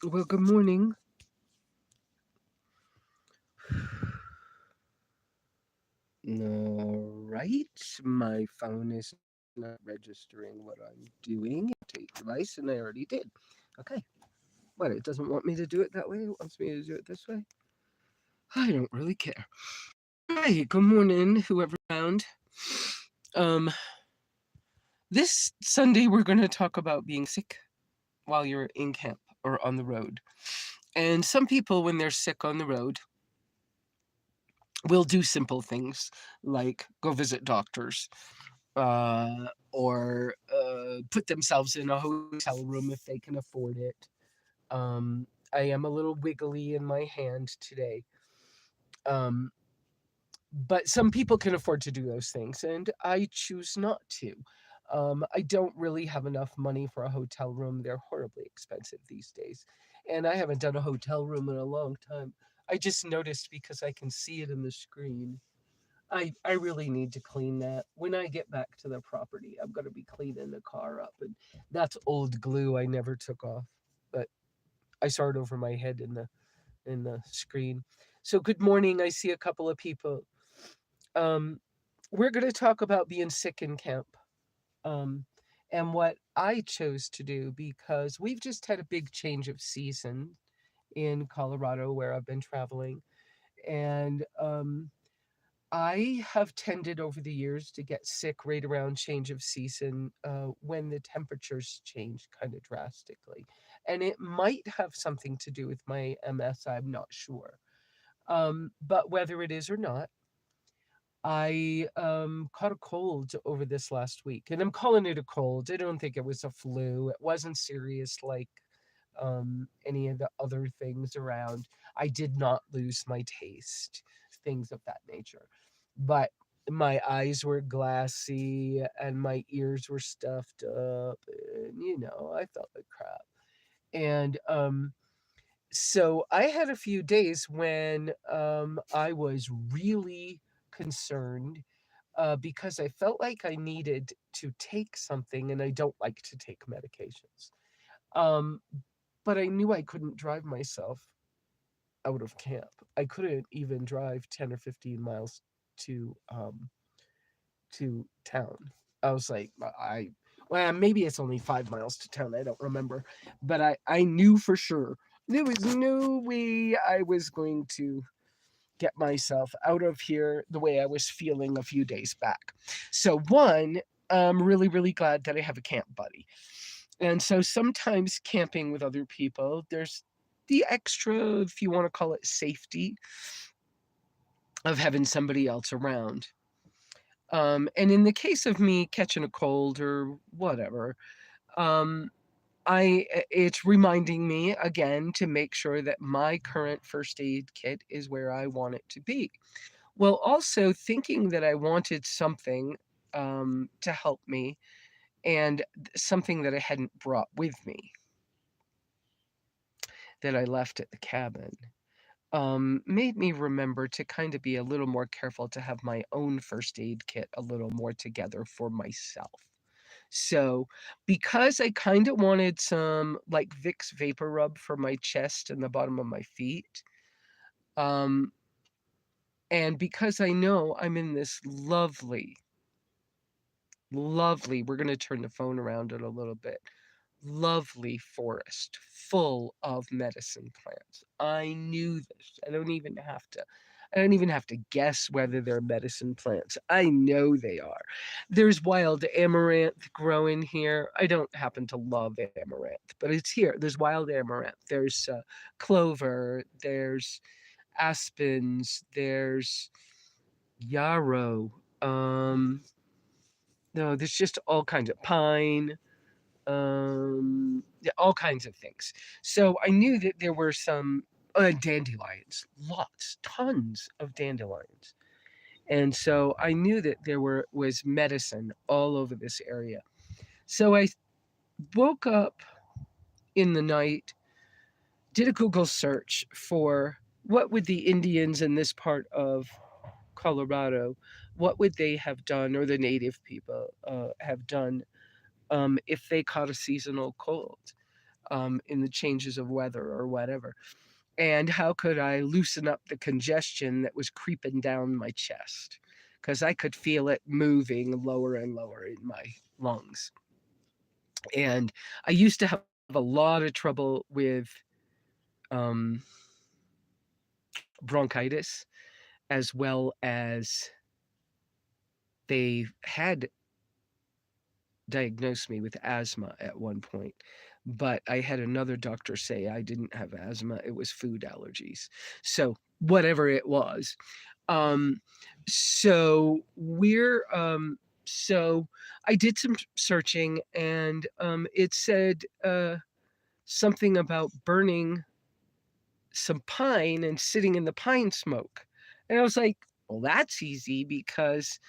Well, good morning. All right. My phone is not registering what I'm doing. Take device, and I already did. Okay. What? It doesn't want me to do it that way? It wants me to do it this way? I don't really care. All right. Good morning, whoever around. Um, this Sunday we're going to talk about being sick while you're in camp or on the road. And some people, when they're sick on the road, will do simple things like go visit doctors or put themselves in a hotel room if they can afford it. I am a little wiggly in my hand today. Um, but some people can afford to do those things, and I choose not to. I don't really have enough money for a hotel room. They're horribly expensive these days. And I haven't done a hotel room in a long time. I just noticed because I can see it in the screen. I really need to clean that. When I get back to the property, I'm going to be cleaning the car up. And that's old glue I never took off. But I saw it over my head in the screen. So good morning. I see a couple of people. Um, we're going to talk about being sick in camp. Um, and what I chose to do because we've just had a big change of season in Colorado where I've been traveling. And I have tended over the years to get sick right around change of season when the temperatures change kind of drastically. And it might have something to do with my MS, I'm not sure. But whether it is or not, I caught a cold over this last week, and I'm calling it a cold. I don't think it was a flu. It wasn't serious like any of the other things around. I did not lose my taste, things of that nature. But my eyes were glassy and my ears were stuffed up, and I felt like crap. And so I had a few days when I was really concerned because I felt like I needed to take something, and I don't like to take medications. Um, but I knew I couldn't drive myself out of camp. I couldn't even drive 10 or 15 miles to town. I was like, well, maybe it's only 5 miles to town. I don't remember, but I knew for sure there was no way I was going to get myself out of here the way I was feeling a few days back. So one, I'm really really glad that I have a camp buddy. And so sometimes camping with other people, there's the extra, if you want to call it safety, of having somebody else around. And in the case of me catching a cold or whatever, um, it's reminding me again to make sure that my current first aid kit is where I want it to be. Well, also thinking that I wanted something to help me and something that I hadn't brought with me that I left at the cabin made me remember to kind of be a little more careful to have my own first aid kit a little more together for myself. So, because I kind of wanted some like Vicks vapor rub for my chest and the bottom of my feet, um, and because I know I'm in this lovely, lovely, we're going to turn the phone around in a little bit, lovely forest full of medicine plants. I knew this. I don't even have to guess whether they're medicine plants. I know they are. There's wild amaranth growing here. I don't happen to love amaranth, but it's here. There's wild amaranth. There's clover. There's aspens. There's yarrow. No, there's just all kinds of pine, yeah, all kinds of things. So I knew that there were some dandelions, lots, tons of dandelions, and so I knew that there was medicine all over this area. So I woke up in the night, did a Google search for what would the Indians in this part of Colorado, what would they have done, or the native people have done if they caught a seasonal cold. in the changes of weather or whatever. And how could I loosen up the congestion that was creeping down my chest? Because I could feel it moving lower and lower in my lungs. And I used to have a lot of trouble with um, bronchitis, as well as they had diagnosed me with asthma at one point, but I had another doctor say I didn't have asthma, it was food allergies. So, whatever it was. Um, so we're so I did some searching, and it said something about burning some pine and sitting in the pine smoke. And I was like, well, that's easy because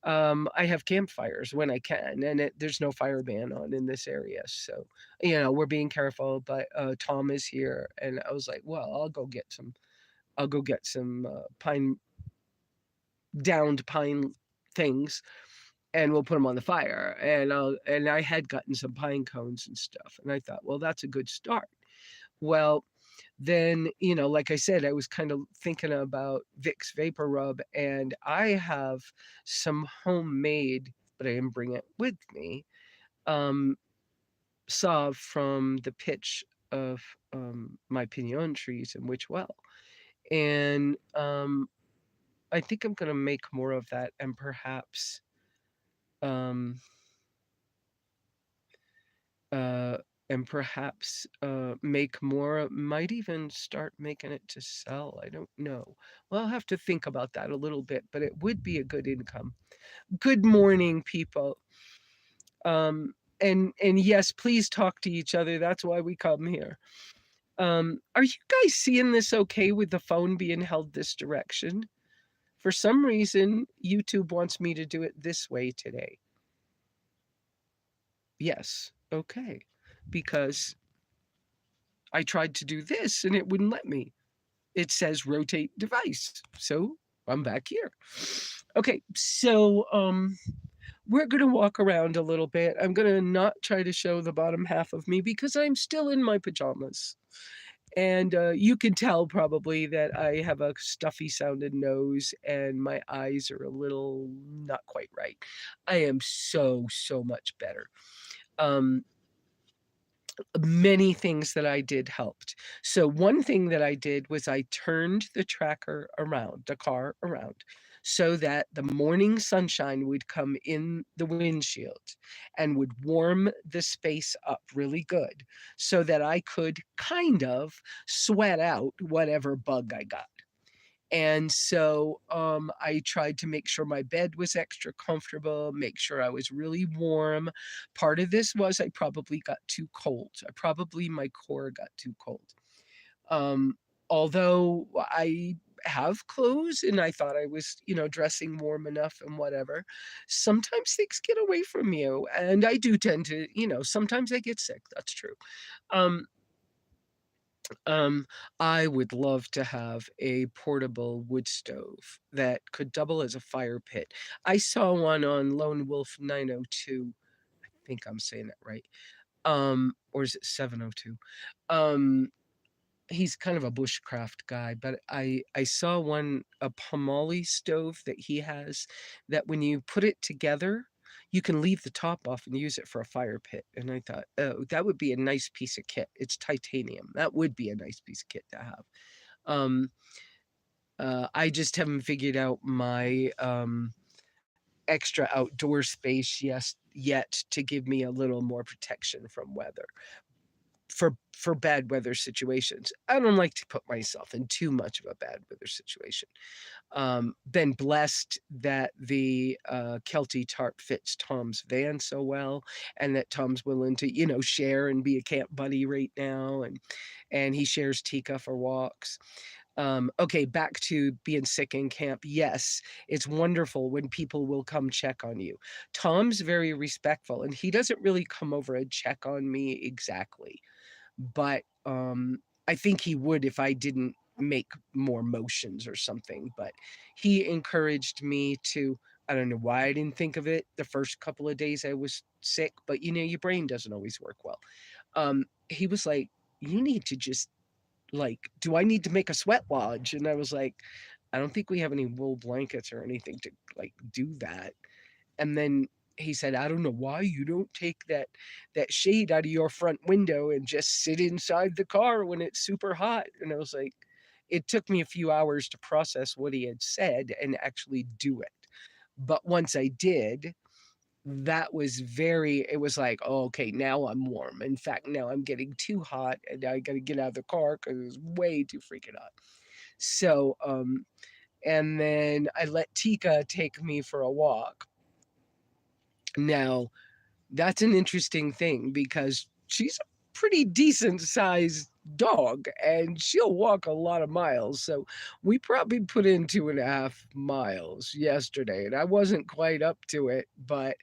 I have campfires when I can, and there's no fire ban on in this area. So, we're being careful, but Tom is here. And I was like, well, I'll go get some downed pine things, and we'll put them on the fire. And I had gotten some pine cones and stuff. And I thought, well, that's a good start. Well, then, like I said, I was kind of thinking about Vicks Vapor Rub, and I have some homemade, but I didn't bring it with me, um, salve from the pitch of my pinon trees in Witch Well. And I think I'm going to make more of that, um, uh, make more. Might even start making it to sell. I don't know. Well, I'll have to think about that a little bit, but it would be a good income. Good morning, people. And yes, please talk to each other. That's why we come here. Are you guys seeing this okay with the phone being held this direction? For some reason, YouTube wants me to do it this way today. Yes, okay. Because I tried to do this and it wouldn't let me. It says rotate device. So I'm back here. Okay, so we're going to walk around a little bit. I'm going to not try to show the bottom half of me because I'm still in my pajamas. And you can tell probably that I have a stuffy sounding nose and my eyes are a little not quite right. I am so, so much better. Um, Many things that I did helped. So one thing that I did was I turned the car around, so that the morning sunshine would come in the windshield and would warm the space up really good so that I could kind of sweat out whatever bug I got. And so I tried to make sure my bed was extra comfortable, make sure I was really warm. Part of this was I probably got too cold. My core got too cold. Um, Although I have clothes and I thought I was, dressing warm enough and whatever, sometimes things get away from you. And I do tend to, sometimes I get sick. That's true. Um, um, I would love to have a portable wood stove that could double as a fire pit. I saw one on Lone Wolf 902. I think I'm saying that right. Or is it 702? Um, he's kind of a bushcraft guy, but I saw a Pomali stove that he has that when you put it together, you can leave the top off and use it for a fire pit. And I thought, oh, that would be a nice piece of kit. It's titanium. That would be a nice piece of kit to have. Um, I just haven't figured out my extra outdoor space yet to give me a little more protection from weather for bad weather situations. I don't like to put myself in too much of a bad weather situation. Been blessed that the Kelty tarp fits Tom's van so well, and that Tom's willing to, share and be a camp buddy right now, and he shares Tika for walks. Okay, back to being sick in camp. Yes, it's wonderful when people will come check on you. Tom's very respectful, and he doesn't really come over and check on me exactly, but I think he would if I didn't make more motions or something. But he encouraged me to. I don't know why I didn't think of it the first couple of days I was sick, but your brain doesn't always work well. He was like, "You need to just like, do I need to make a sweat lodge?" And I was like, "I don't think we have any wool blankets or anything to like do that." And then he said, "I don't know why you don't take that shade out of your front window and just sit inside the car when it's super hot." And I was like, it took me a few hours to process what he had said and actually do it. But once I did, that was very it was like, "Oh, okay, now I'm warm. In fact, now I'm getting too hot and I gotta get out of the car because it was way too freaking hot." So, and then I let Tika take me for a walk. Now, that's an interesting thing because she's a pretty decent sized dog and she'll walk a lot of miles. So we probably put in 2.5 miles yesterday, and I wasn't quite up to it, but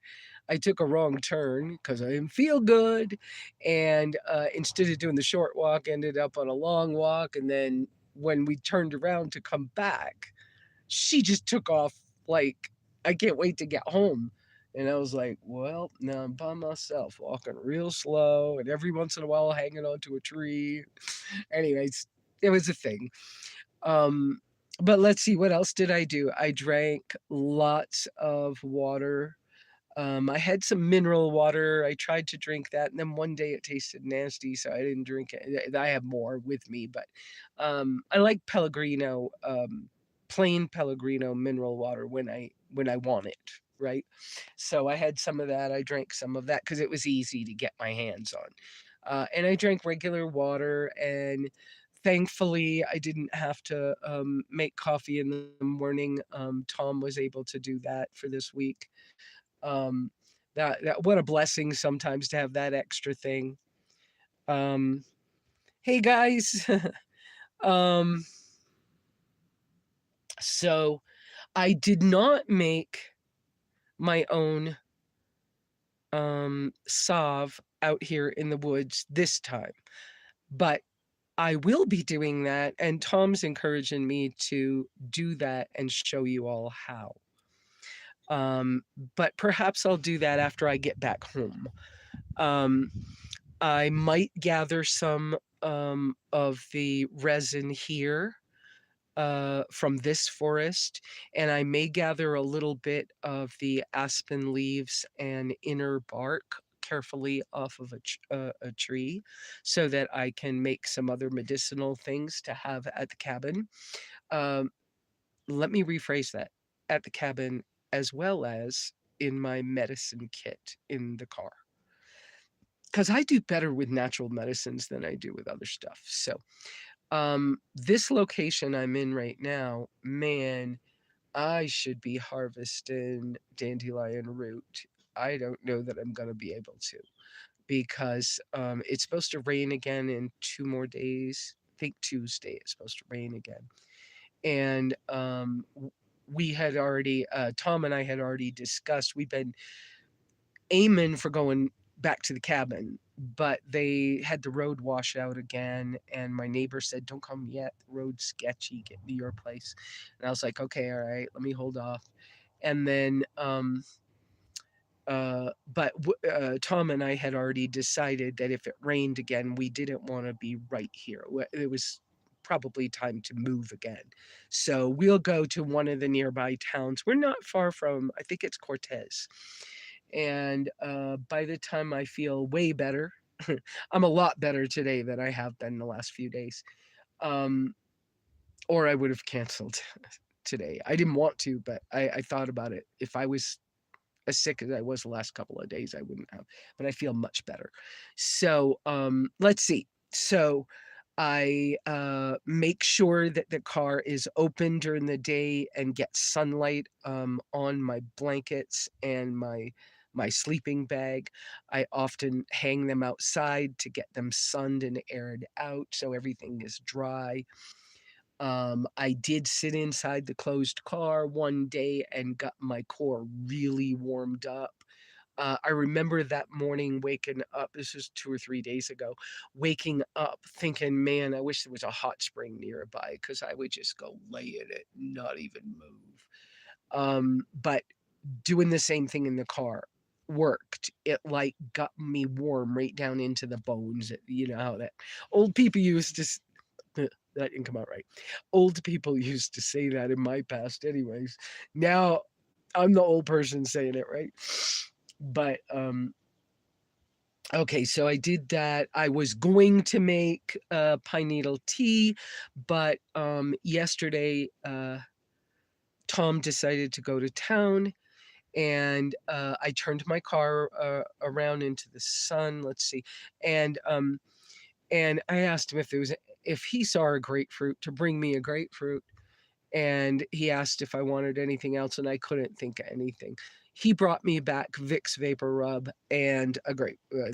I took a wrong turn because I didn't feel good. And instead of doing the short walk, ended up on a long walk. And then when we turned around to come back, she just took off like, I can't wait to get home. And I was like, well, now I'm by myself, walking real slow, and every once in a while hanging onto a tree. Anyways, it was a thing. Um, but let's see, what else did I do? I drank lots of water. I had some mineral water. I tried to drink that, and then one day it tasted nasty, so I didn't drink it. I have more with me, but I like Pellegrino, plain Pellegrino mineral water when I want it, right? So I had some of that. I drank some of that because it was easy to get my hands on, and I drank regular water. And thankfully, I didn't have to make coffee in the morning. Tom was able to do that for this week. Um, that what a blessing sometimes to have that extra thing. Um, hey guys, um, so I did not make my own salve out here in the woods this time, but I will be doing that, and Tom's encouraging me to do that and show you all how. Um, but perhaps I'll do that after I get back home. Um, I might gather some of the resin here from this forest, and I may gather a little bit of the aspen leaves and inner bark carefully off of a tree so that I can make some other medicinal things to have at the cabin. Um, Let me rephrase that, at the cabin as well as in my medicine kit in the car, because I do better with natural medicines than I do with other stuff. So, this location I'm in right now, man, I should be harvesting dandelion root. I don't know that I'm going to be able to because it's supposed to rain again in 2 more days. I think Tuesday it's supposed to rain again. And we had already, Tom and I had already discussed, we've been aiming for going back to the cabin, but they had the road wash out again. And my neighbor said, "Don't come yet. The road's sketchy. Get to your place." And I was like, "Okay, all right, let me hold off." And then, Tom and I had already decided that if it rained again, we didn't want to be right here. It was probably time to move again. So we'll go to one of the nearby towns. We're not far from, I think it's Cortez. And by the time I feel way better, I'm a lot better today than I have been the last few days. Um, or I would have canceled today. I didn't want to, but I thought about it. If I was as sick as I was the last couple of days, I wouldn't have. But I feel much better. So let's see. So I make sure that the car is open during the day and get sunlight on my blankets and my sleeping bag. I often hang them outside to get them sunned and aired out so everything is dry. I did sit inside the closed car one day and got my core really warmed up. I remember that morning waking up, this was 2 or 3 days ago, waking up thinking, man, I wish there was a hot spring nearby because I would just go lay in it, not even move. But doing the same thing in the car. worked. It like got me warm right down into the bones. You know how that old people used to that didn't come out right. Old people used to say that in my past anyways. Now I'm the old person saying it, right? But okay, so I did that. I was going to make pine needle tea, but yesterday Tom decided to go to town, and I turned my car around into the sun. Let's see, and and I asked him if he saw a grapefruit to bring me a grapefruit, and he asked if I wanted anything else, and I couldn't think of anything. He brought me back Vicks Vapor Rub and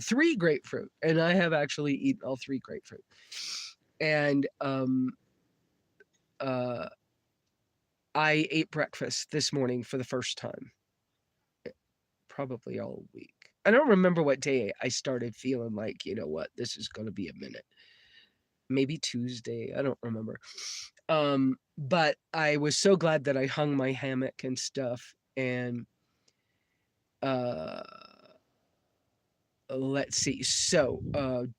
three grapefruit, and I have actually eaten all three grapefruit. And uh, I ate breakfast this morning for the first time, probably all week. I don't remember what day I started feeling like, you know what, this is going to be a minute. Maybe Tuesday, I don't remember. But I was so glad that I hung my hammock and stuff, and uh let's see. So, I'm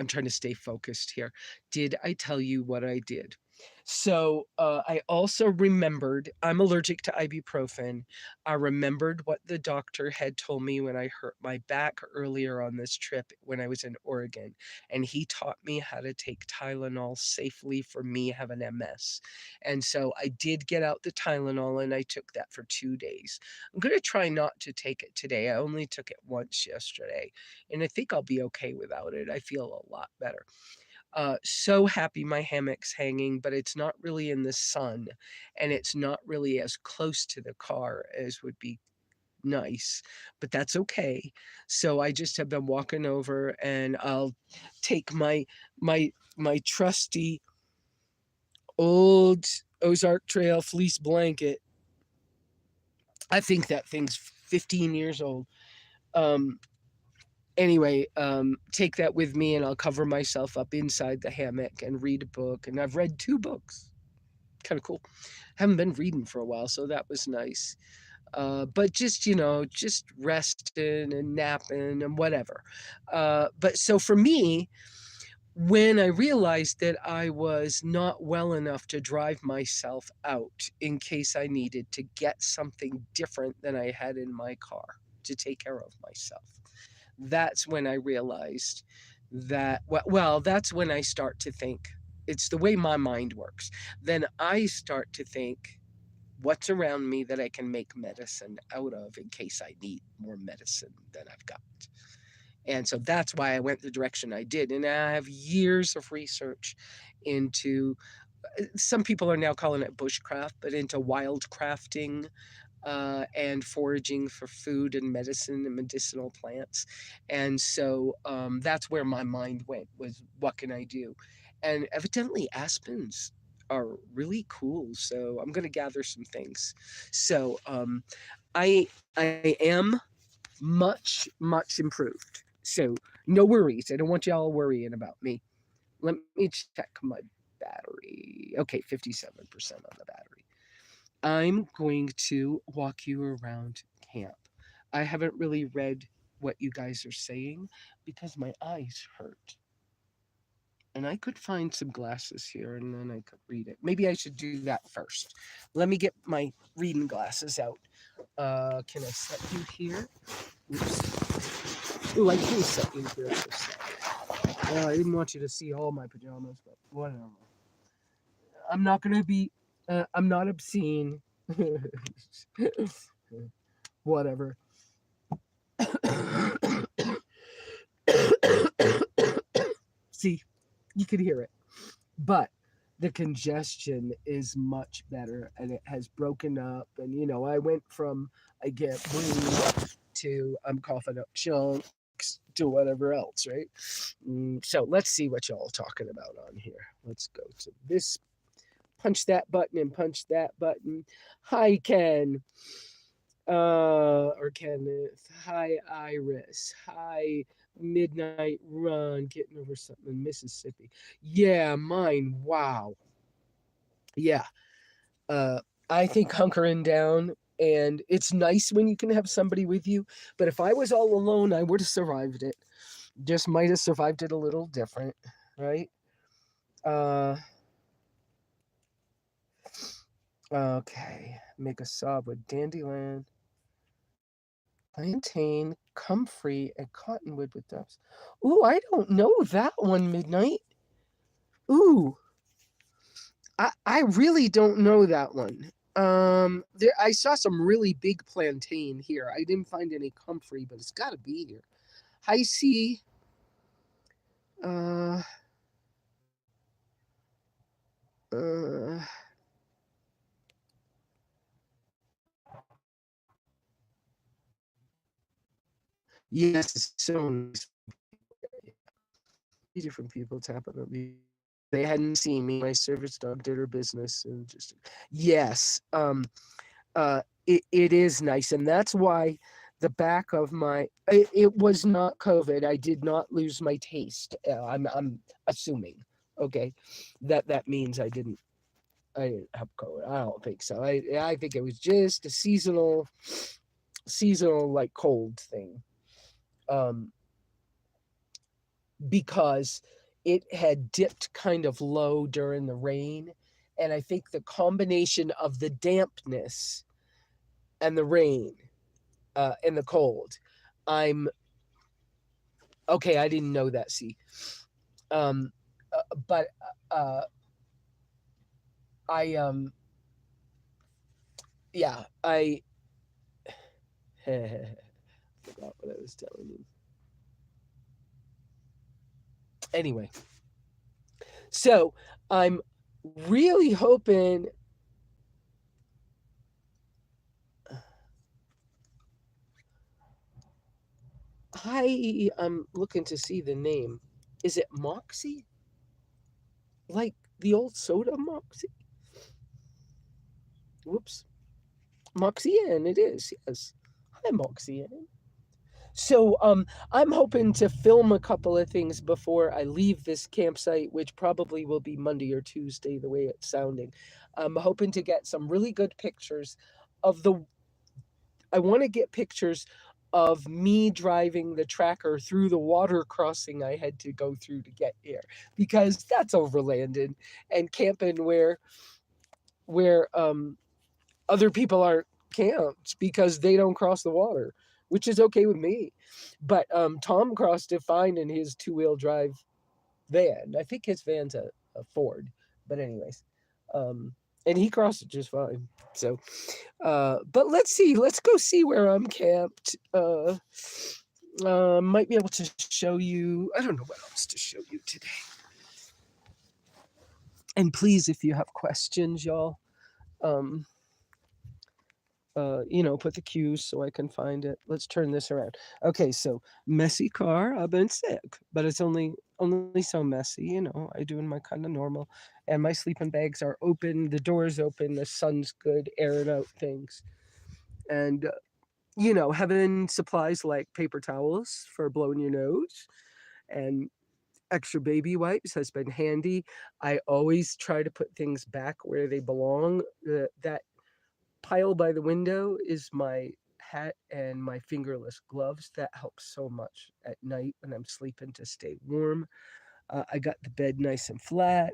trying to stay focused here. Did I tell you what I did? So, I also remembered I'm allergic to ibuprofen. I remembered what the doctor had told me when I hurt my back earlier on this trip when I was in Oregon, and he taught me how to take Tylenol safely for me having MS. And so I did get out the Tylenol and I took that for 2 days. I'm going to try not to take it today. I only took it once yesterday, and I think I'll be okay without it. I feel a lot better. So happy my hammock's hanging, but it's not really in the sun, and it's not really as close to the car as would be nice, but that's okay. So I just have been walking over, and I'll take my trusty old Ozark Trail fleece blanket. I think that thing's 15 years old. Um, anyway, take that with me, and I'll cover myself up inside the hammock and read a book. And I've read 2 books. Kind of cool. Haven't been reading for a while, so that was nice. But just, just resting and napping and whatever. But so for me, when I realized that I was not well enough to drive myself out in case I needed to get something different than I had in my car to take care of myself, that's when I realized that, well, that's when I start to think, it's the way my mind works. Then I start to think, what's around me that I can make medicine out of in case I need more medicine than I've got. And so that's why I went the direction I did. And I have years of research into, some people are now calling it bushcraft, but into wildcrafting and foraging for food and medicine and medicinal plants. And so that's where my mind went, was what can I do? And evidently aspens are really cool. So I'm going to gather some things. So I am much improved. So no worries. I don't want y'all worrying about me. Let me check my battery. Okay, 57% on the battery. I'm going to walk you around camp. I haven't really read what you guys are saying because my eyes hurt. And I could find some glasses here and then I could read it. Maybe I should do that first. Let me get my reading glasses out. Can I set you here? Oops. Ooh, I can set you here for a second. Well, I didn't want you to see all my pajamas, but whatever. I'm not going to be, I'm not obscene. Whatever. See, you could hear it. But the congestion is much better and it has broken up. And, I went from I get blue to I'm coughing up chunks to whatever else, right? So let's see what y'all talking about on here. Let's go to this, punch that button and punch that button. Hi, Ken. Or Kenneth. Hi, Iris. Hi, Midnight Run, getting over something in Mississippi. Yeah, mine. Wow. Yeah. Uh, I think hunkering down And it's nice when you can have somebody with you. But if I was all alone, I would have survived it. Just might have survived it a little different, right? Uh, okay. Make a sob with dandelion, plantain, comfrey, and cottonwood with dust. Ooh, I don't know that one, Midnight. Ooh, I really don't know that one. There I saw some really big plantain here. I didn't find any comfrey, but it's got to be here. High C. Uh, uh, yes, it's so nice. Different people tapping at me. They hadn't seen me. My service dog did her business and just yes. It is nice, and that's why the back of my it was not COVID. I did not lose my taste. I'm assuming. Okay, that means I didn't have COVID. I don't think so. I think it was just a seasonal like cold thing. Um, because it had dipped kind of low during the rain. And I think the combination of the dampness and the rain and the cold, I'm okay. I didn't know that. See, um, but uh, I yeah, I forgot what I was telling you. Anyway, so I'm really hoping I'm looking to see the name. Is it Moxie? Like the old soda Moxie? Whoops. Moxian, it is, yes. Hi, Moxian. So I'm hoping to film a couple of things before I leave this campsite, which probably will be Monday or Tuesday, the way it's sounding. I'm hoping to get some really good pictures of the I want to get pictures of me driving the tracker through the water crossing I had to go through to get here because that's overland and camping where other people aren't camped because they don't cross the water, which is okay with me. But Tom crossed it fine in his two-wheel drive van. I think his van's a Ford, but anyways, um, and he crossed it just fine. So but let's see. Let's go see where I'm camped. Might be able to show you. I don't know what else to show you today. And please, if you have questions, y'all, um, put the cues so I can find it. Let's turn this around. Okay, so messy car. I've been sick, but it's only so messy. I doing my kind of normal, and my sleeping bags are open. The door's open. The sun's good, airing out things, and having supplies like paper towels for blowing your nose and extra baby wipes has been handy. I always try to put things back where they belong. That pile by the window is my hat and my fingerless gloves. That helps so much at night when I'm sleeping to stay warm. I got the bed nice and flat.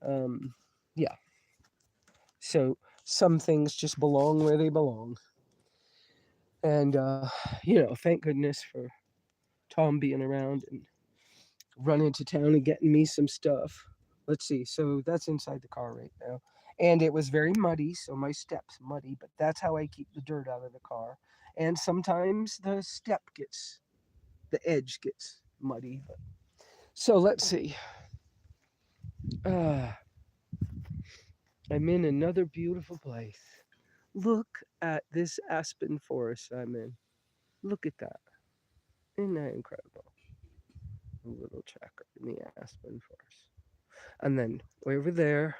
Um, yeah. So some things just belong where they belong. And, thank goodness for Tom being around and running to town and getting me some stuff. Let's see. So that's inside the car right now. And it was very muddy, so my step's muddy, but that's how I keep the dirt out of the car. And sometimes the step the edge gets muddy. So let's see. Uh, I'm in another beautiful place. Look at this aspen forest I'm in. Look at that. Isn't that incredible? A little tracker in the aspen forest. And then over there,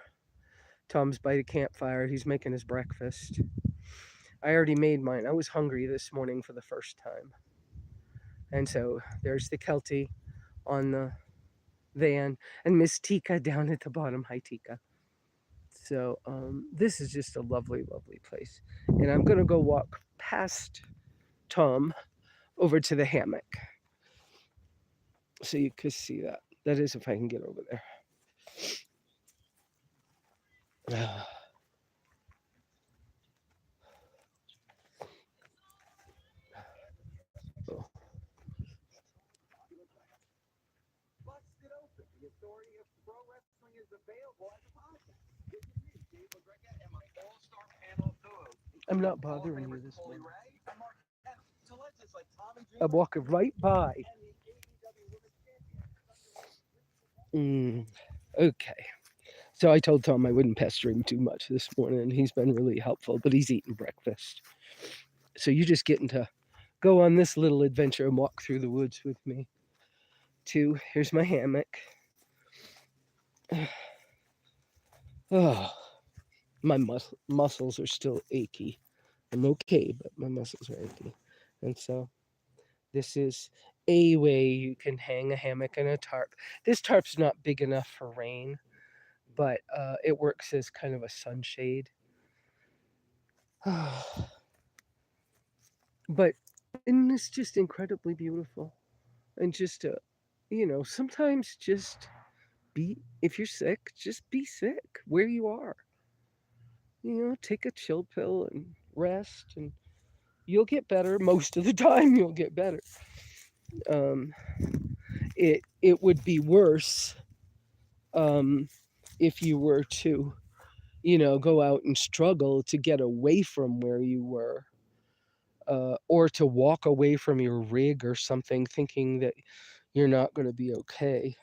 Tom's by the campfire. He's making his breakfast. I already made mine. I was hungry this morning for the first time. And so there's the Keltie on the van and Miss Tika down at the bottom. Hi, Tika. So this is just a lovely, lovely place. And I'm going to go walk past Tom over to the hammock so you can see that. That is if I can get over there. Oh. I'm not bothering you this morning. I'm walking right by. Okay. So I told Tom I wouldn't pester him too much this morning. He's been really helpful, but he's eating breakfast. So you just getting to go on this little adventure and walk through the woods with me. Too. Here's my hammock. Oh, my muscles are still achy. I'm okay, but my muscles are achy. And so this is a way you can hang a hammock and a tarp. This tarp's not big enough for rain, but it works as kind of a sunshade. But and it's just incredibly beautiful. And just sometimes just be if you're sick, just be sick where you are. Take a chill pill and rest, and you'll get better. Most of the time you'll get better. Um it would be worse if you were to go out and struggle to get away from where you were, or to walk away from your rig or something thinking that you're not going to be okay.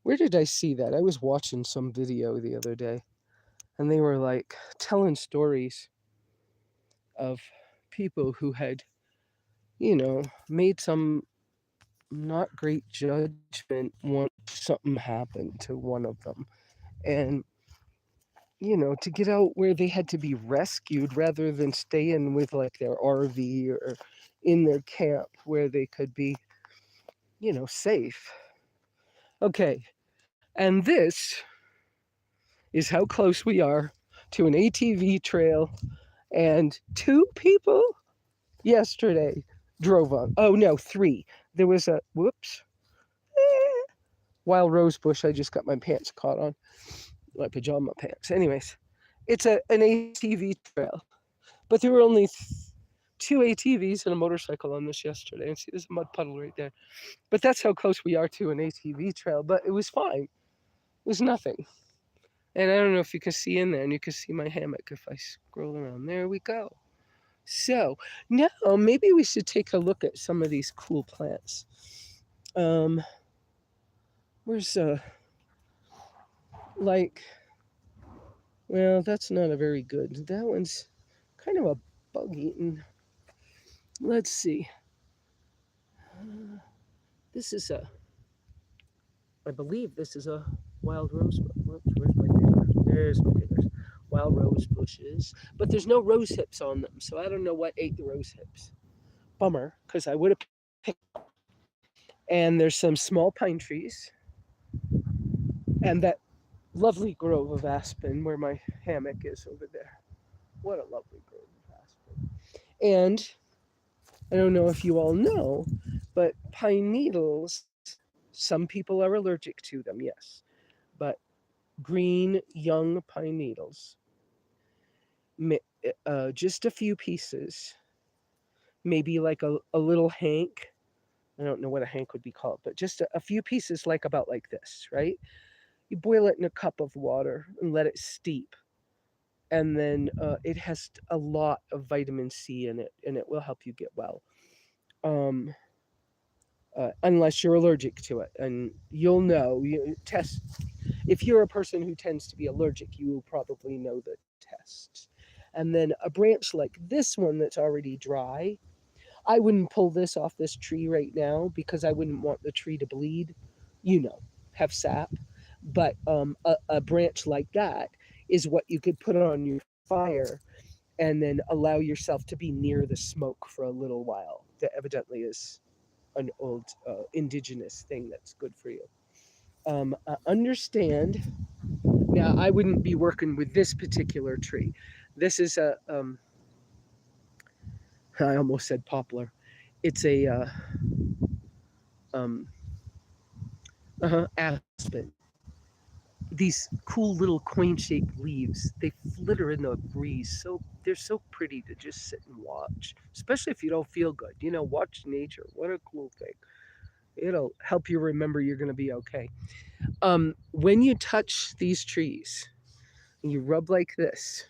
Where did I see that? I was watching some video the other day, and they were like telling stories of people who had, made some not great judgment once something happened to one of them. And, to get out where they had to be rescued rather than stay in with like their RV or in their camp where they could be, safe. Okay. And this is how close we are to an ATV trail, and two people yesterday drove on. Oh no, three. There was a whoops. Wild rose bush I just got my pants caught on. My pajama pants. Anyways, it's an ATV trail. But there were only two ATVs and a motorcycle on this yesterday. And see, there's a mud puddle right there. But that's how close we are to an ATV trail. But it was fine. It was nothing. And I don't know if you can see in there, and you can see my hammock if I scroll around. There we go. So now maybe we should take a look at some of these cool plants. Where's like, well, that's not a very good. That one's kind of a bug eaten. Let's see. This is I believe this is a wild rose. Whoops, where's my paper? There's my papers. Wild rose bushes, but there's no rose hips on them, so I don't know what ate the rose hips. Bummer, because I would have picked. And there's some small pine trees, and that lovely grove of aspen where my hammock is over there. What a lovely grove of aspen. And I don't know if you all know, but pine needles, some people are allergic to them, yes. But green, young pine needles, just a few pieces, maybe like a little hank. I don't know what a hank would be called, but just a few pieces, like about like this, right? You boil it in a cup of water and let it steep. And then it has a lot of vitamin C in it, and it will help you get well. Um, unless you're allergic to it, and you'll know. You test if you're a person who tends to be allergic, you will probably know the tests. And then a branch like this one that's already dry, I wouldn't pull this off this tree right now because I wouldn't want the tree to bleed, have sap. But a branch like that is what you could put on your fire and then allow yourself to be near the smoke for a little while. That evidently is an old indigenous thing that's good for you. Understand Yeah, I wouldn't be working with this particular tree. This is a I almost said poplar. It's a um aspen. These cool little quaint shaped leaves, they flitter in the breeze. So they're so pretty to just sit and watch, especially if you don't feel good. Watch nature. What a cool thing. It'll help you remember you're going to be okay. When you touch these trees, you rub like this,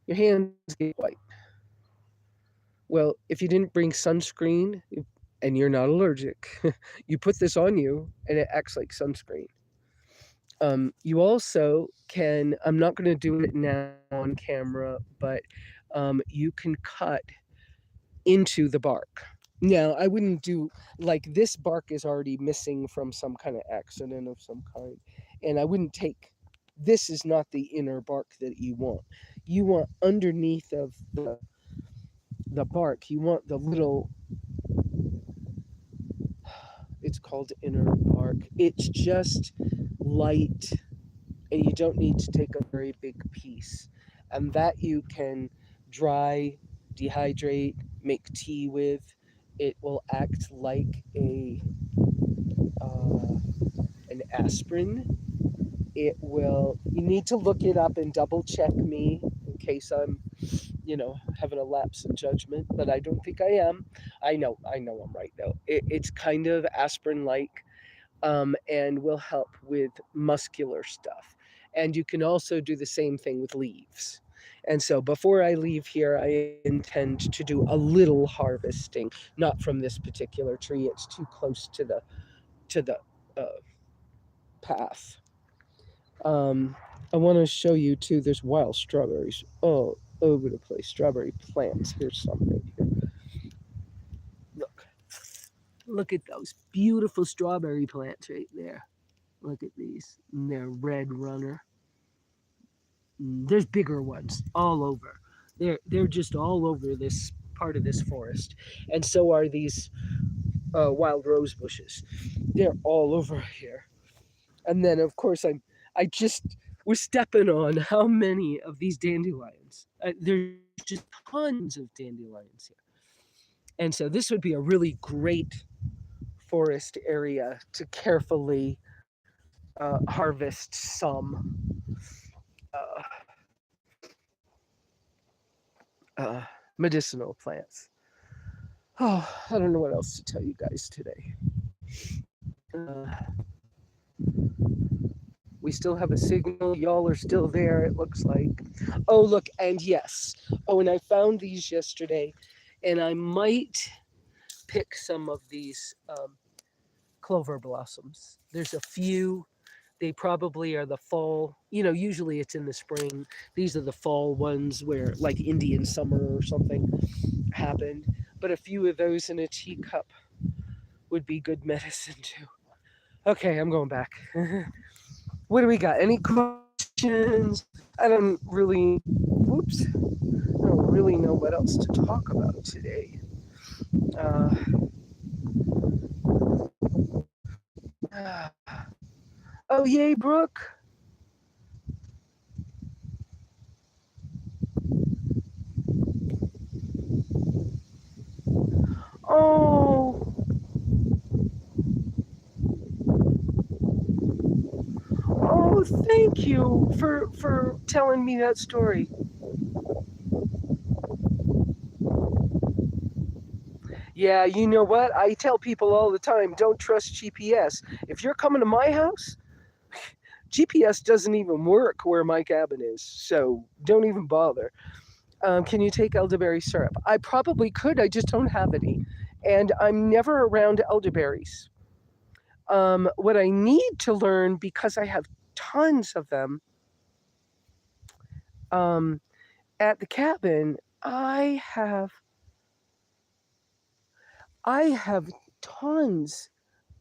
your hands get white. Well, if you didn't bring sunscreen and you're not allergic, you put this on you and it acts like sunscreen. You also can, I'm not going to do it now on camera, but you can cut into the bark. Now, I wouldn't do like this bark is already missing from some kind of accident of some kind. And I wouldn't take this is not the inner bark that you want. You want underneath of the bark, you want the little it's called inner bark. It's just light and you don't need to take a very big piece. And that you can dry, dehydrate, make tea with. It will act like uh, an aspirin. It will. You need to look it up and double check me in case I'm, having a lapse in judgment. But I don't think I am. I know I'm right though. It's kind of aspirin-like, and will help with muscular stuff. And you can also do the same thing with leaves. And so before I leave here, I intend to do a little harvesting, not from this particular tree. It's too close to the uh, path. Um, I want to show you too. There's wild strawberries all over the place. Strawberry plants. Here's some right here. Look, look at those beautiful strawberry plants right there. Look at these. And they're red runner. There's bigger ones all over. They're just all over this part of this forest, and so are these wild rose bushes. They're all over here. And then of course I just was stepping on how many of these dandelions. There's just tons of dandelions here, and so this would be a really great forest area to carefully harvest some uh, medicinal plants. Oh, I don't know what else to tell you guys today. Uh, we still have a signal. Y'all are still there, it looks like. Oh, look, and yes. Oh, and I found these yesterday, and I might pick some of these clover blossoms. There's a few. They probably are the fall. Usually it's in the spring. These are the fall ones where, like Indian summer or something happened. But a few of those in a teacup would be good medicine too. Okay, I'm going back. What do we got? Any questions? I don't really, whoops, I don't really know what else to talk about today. Uh, oh, yay, Brooke. Oh, oh, thank you for telling me that story. Yeah, you know what? I tell people all the time, don't trust GPS. If you're coming to my house, GPS doesn't even work where my cabin is, so don't even bother. Can you take elderberry syrup? I probably could, I just don't have any. And I'm never around elderberries. What I need to learn, because I have tons of them um, at the cabin, I have tons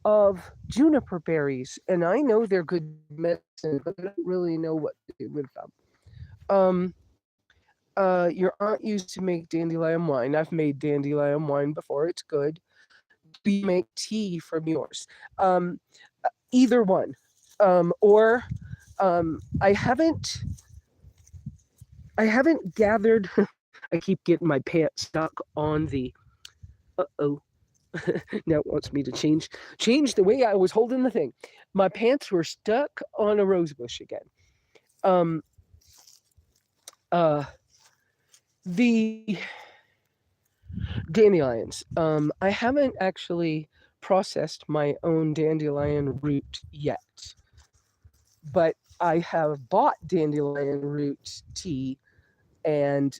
of juniper berries, and I know they're good medicine, but I don't really know what to do with them. Um, your aunt used to make dandelion wine. I've made dandelion wine before. It's good. Do you make tea from yours? Either one, or I haven't gathered. I keep getting my pants stuck on the. Uh-oh. Now it wants me to change the way I was holding the thing. My pants were stuck on a rose bush again. Um uh the dandelions. I haven't actually processed my own dandelion root yet, but I have bought dandelion root tea and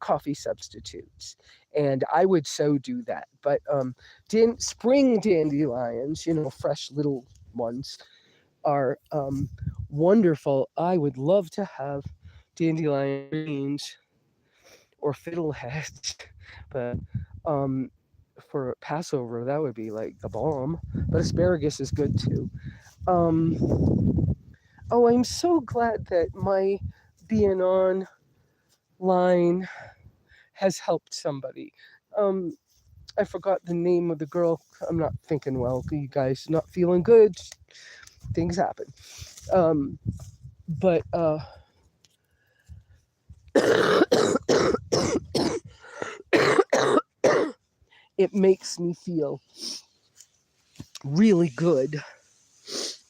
coffee substitutes, and I would so do that. But spring dandelions, fresh little ones, are wonderful. I would love to have dandelion greens or fiddleheads, but um, for Passover that would be like a bomb. But asparagus is good too. Um, oh, I'm so glad that my being online has helped somebody. Um, I forgot the name of the girl. I'm not thinking well. You guys not feeling good. Things happen. But it makes me feel really good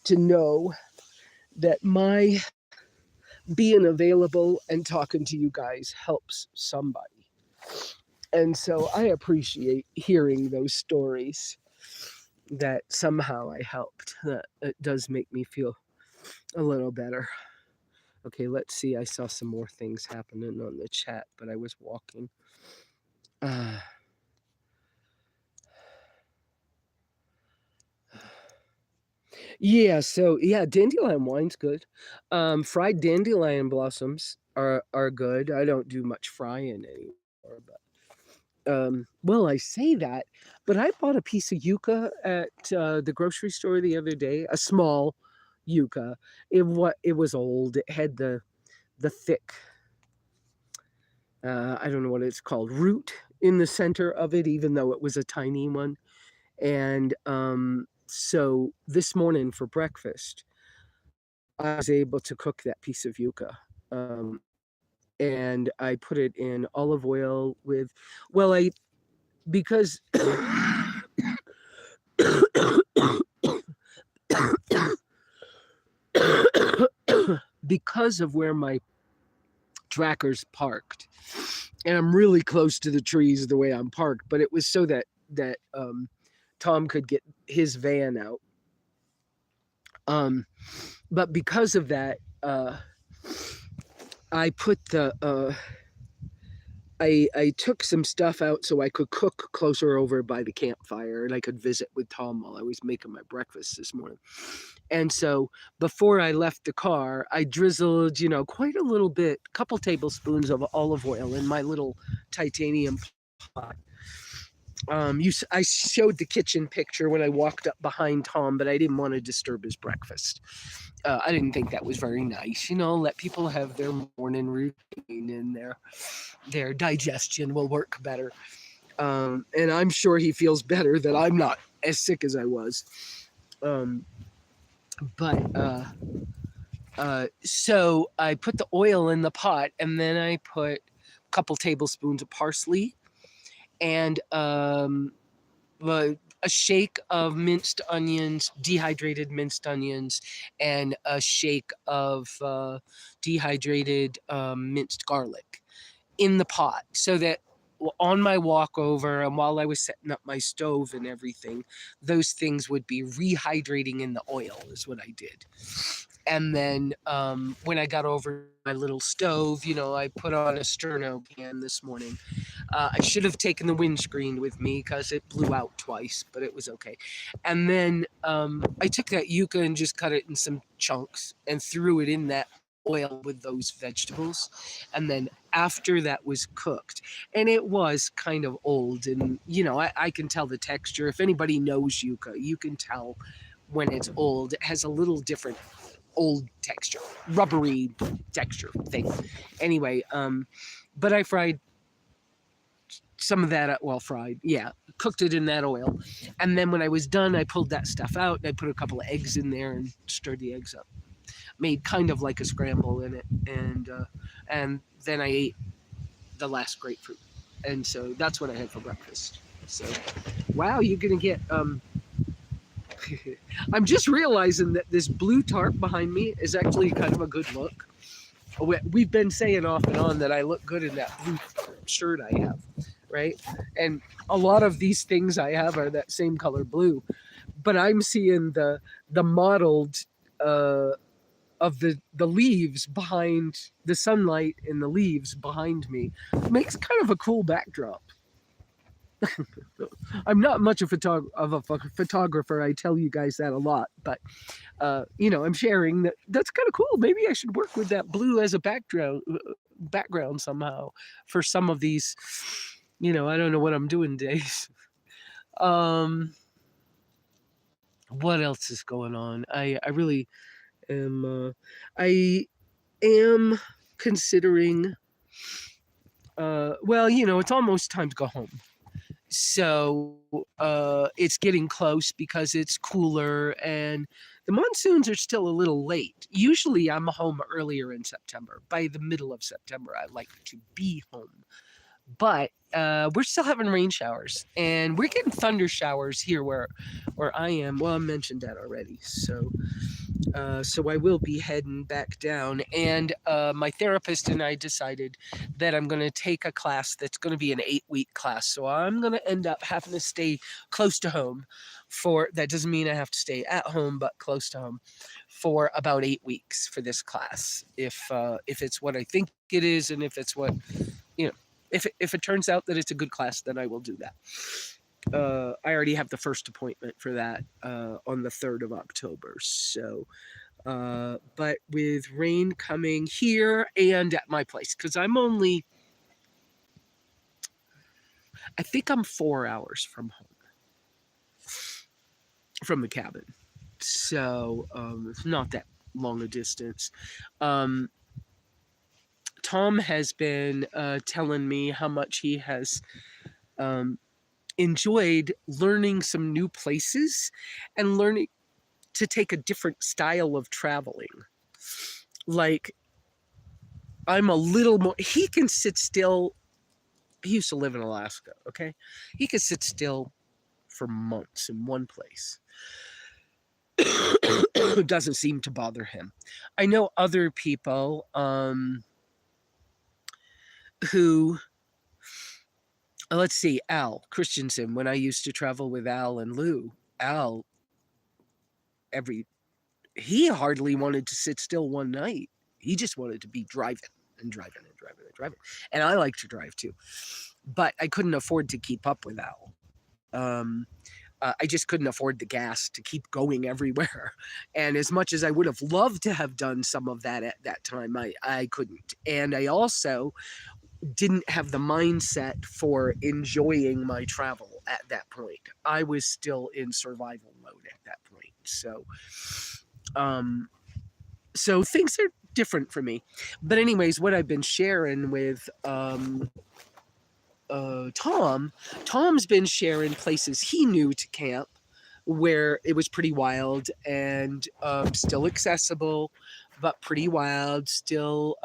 to know that my being available and talking to you guys helps somebody. And so I appreciate hearing those stories that somehow I helped. That it does make me feel a little better. Okay, let's see. I saw some more things happening on the chat, but I was walking. Uh, yeah, dandelion wine's good. Fried dandelion blossoms are good. I don't do much frying anymore, but well, I say that, but I bought a piece of yucca at the grocery store the other day, a small yucca. It was old. It had the thick, I don't know what it's called, root in the center of it, even though it was a tiny one. And so this morning for breakfast, I was able to cook that piece of yucca. And I put it in olive oil with, well, because because of where my tracker's parked, and I'm really close to the trees the way I'm parked, but it was so that Tom could get his van out. But because of that, I put I took some stuff out so I could cook closer over by the campfire and I could visit with Tom while I was making my breakfast this morning. And so before I left the car, I drizzled, quite a little bit, a couple tablespoons of olive oil in my little titanium pot. I showed the kitchen picture when I walked up behind Tom, but I didn't want to disturb his breakfast. I didn't think that was very nice. Let people have their morning routine and their digestion will work better. And I'm sure he feels better that I'm not as sick as I was. So I put the oil in the pot, and then I put a couple tablespoons of parsley and a shake of minced onions, dehydrated minced onions, and a shake of dehydrated minced garlic in the pot, so that on my walk over and while I was setting up my stove and everything, those things would be rehydrating in the oil is what I did. And then when I got over my little stove, I put on a sterno pan this morning. I should have taken the windscreen with me because it blew out twice, but it was okay. And then I took that yucca and just cut it in some chunks and threw it in that oil with those vegetables. And then after that was cooked, and it was kind of old, and I can tell the texture. If anybody knows yucca, you can tell when it's old. It has a little different old texture, rubbery texture thing. Anyway, but I fried some of that, cooked it in that oil. And then when I was done, I pulled that stuff out and I put a couple of eggs in there and stirred the eggs up. made kind of like a scramble in it, and then I ate the last grapefruit, and so that's what I had for breakfast. So, wow, you're gonna get I'm just realizing that this blue tarp behind me is actually kind of a good look. We've been saying off and on that I look good in that blue shirt I have, right? And a lot of these things I have are that same color blue, but I'm seeing the mottled of the leaves behind the sunlight in the leaves behind me makes kind of a cool backdrop. I'm not much of a photographer. I tell you guys that a lot, but I'm sharing that. That's kind of cool. Maybe I should work with that blue as a background somehow for some of these. I don't know what I'm doing days. What else is going on? I really am. I am considering. Well, it's almost time to go home. So it's getting close because it's cooler and the monsoons are still a little late. Usually I'm home earlier in September. By the middle of September, I like to be home. But we're still having rain showers and we're getting thunder showers here where I am. Well, I mentioned that already. So I will be heading back down. And my therapist and I decided that I'm going to take a class that's going to be an 8-week class. So I'm going to end up having to stay close to home that doesn't mean I have to stay at home, but close to home for about 8 weeks for this class. If it's what I think it is, and if it's what, if it turns out that it's a good class, then I will do that. I already have the first appointment for that on the 3rd of October. So, but with rain coming here and at my place, because I think I'm 4 hours from home, from the cabin. So it's not that long a distance. Tom has been telling me how much he has enjoyed learning some new places and learning to take a different style of traveling. Like, I'm a little more, he can sit still. He used to live in Alaska, okay? He could sit still for months in one place. It doesn't seem to bother him. I know other people who, let's see, Al Christensen, when I used to travel with Al and Lou, Al, he hardly wanted to sit still one night. He just wanted to be driving and driving and driving and driving. And I like to drive too. But I couldn't afford to keep up with Al. I just couldn't afford the gas to keep going everywhere. And as much as I would have loved to have done some of that at that time, I couldn't. And I also didn't have the mindset for enjoying my travel at that point. I was still in survival mode at that point. So things are different for me. But anyways, what I've been sharing with Tom's been sharing places he knew to camp where it was pretty wild and still accessible, but pretty wild still.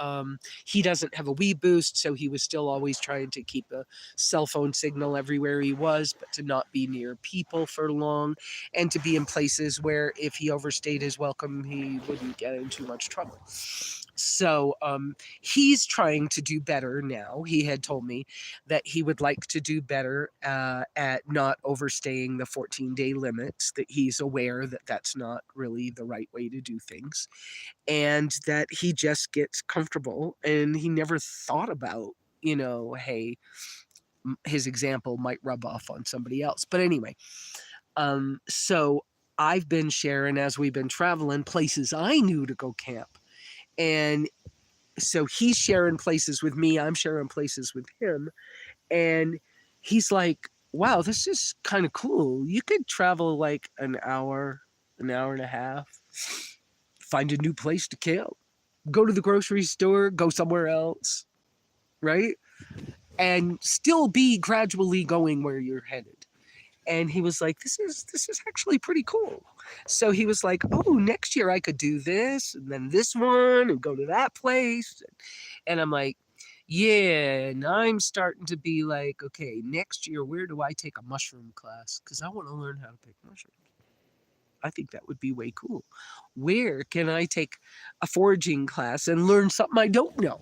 He doesn't have a Wii boost, so he was still always trying to keep a cell phone signal everywhere he was, but to not be near people for long, and to be in places where if he overstayed his welcome, he wouldn't get in too much trouble. So he's trying to do better now. He had told me that he would like to do better at not overstaying the 14-day limits, that he's aware that that's not really the right way to do things, and that he just gets comfortable, and he never thought about, hey, his example might rub off on somebody else. But anyway, so I've been sharing, as we've been traveling, places I knew to go camp. And so he's sharing places with me, I'm sharing places with him. And he's like, wow, this is kind of cool. You could travel like an hour and a half, find a new place to camp, go to the grocery store, go somewhere else, right? And still be gradually going where you're headed. And he was like, this is actually pretty cool. So he was like, oh, next year I could do this and then this one and go to that place. And I'm like, yeah. And I'm starting to be like, okay, next year, where do I take a mushroom class? Because I want to learn how to pick mushrooms. I think that would be way cool. Where can I take a foraging class and learn something I don't know?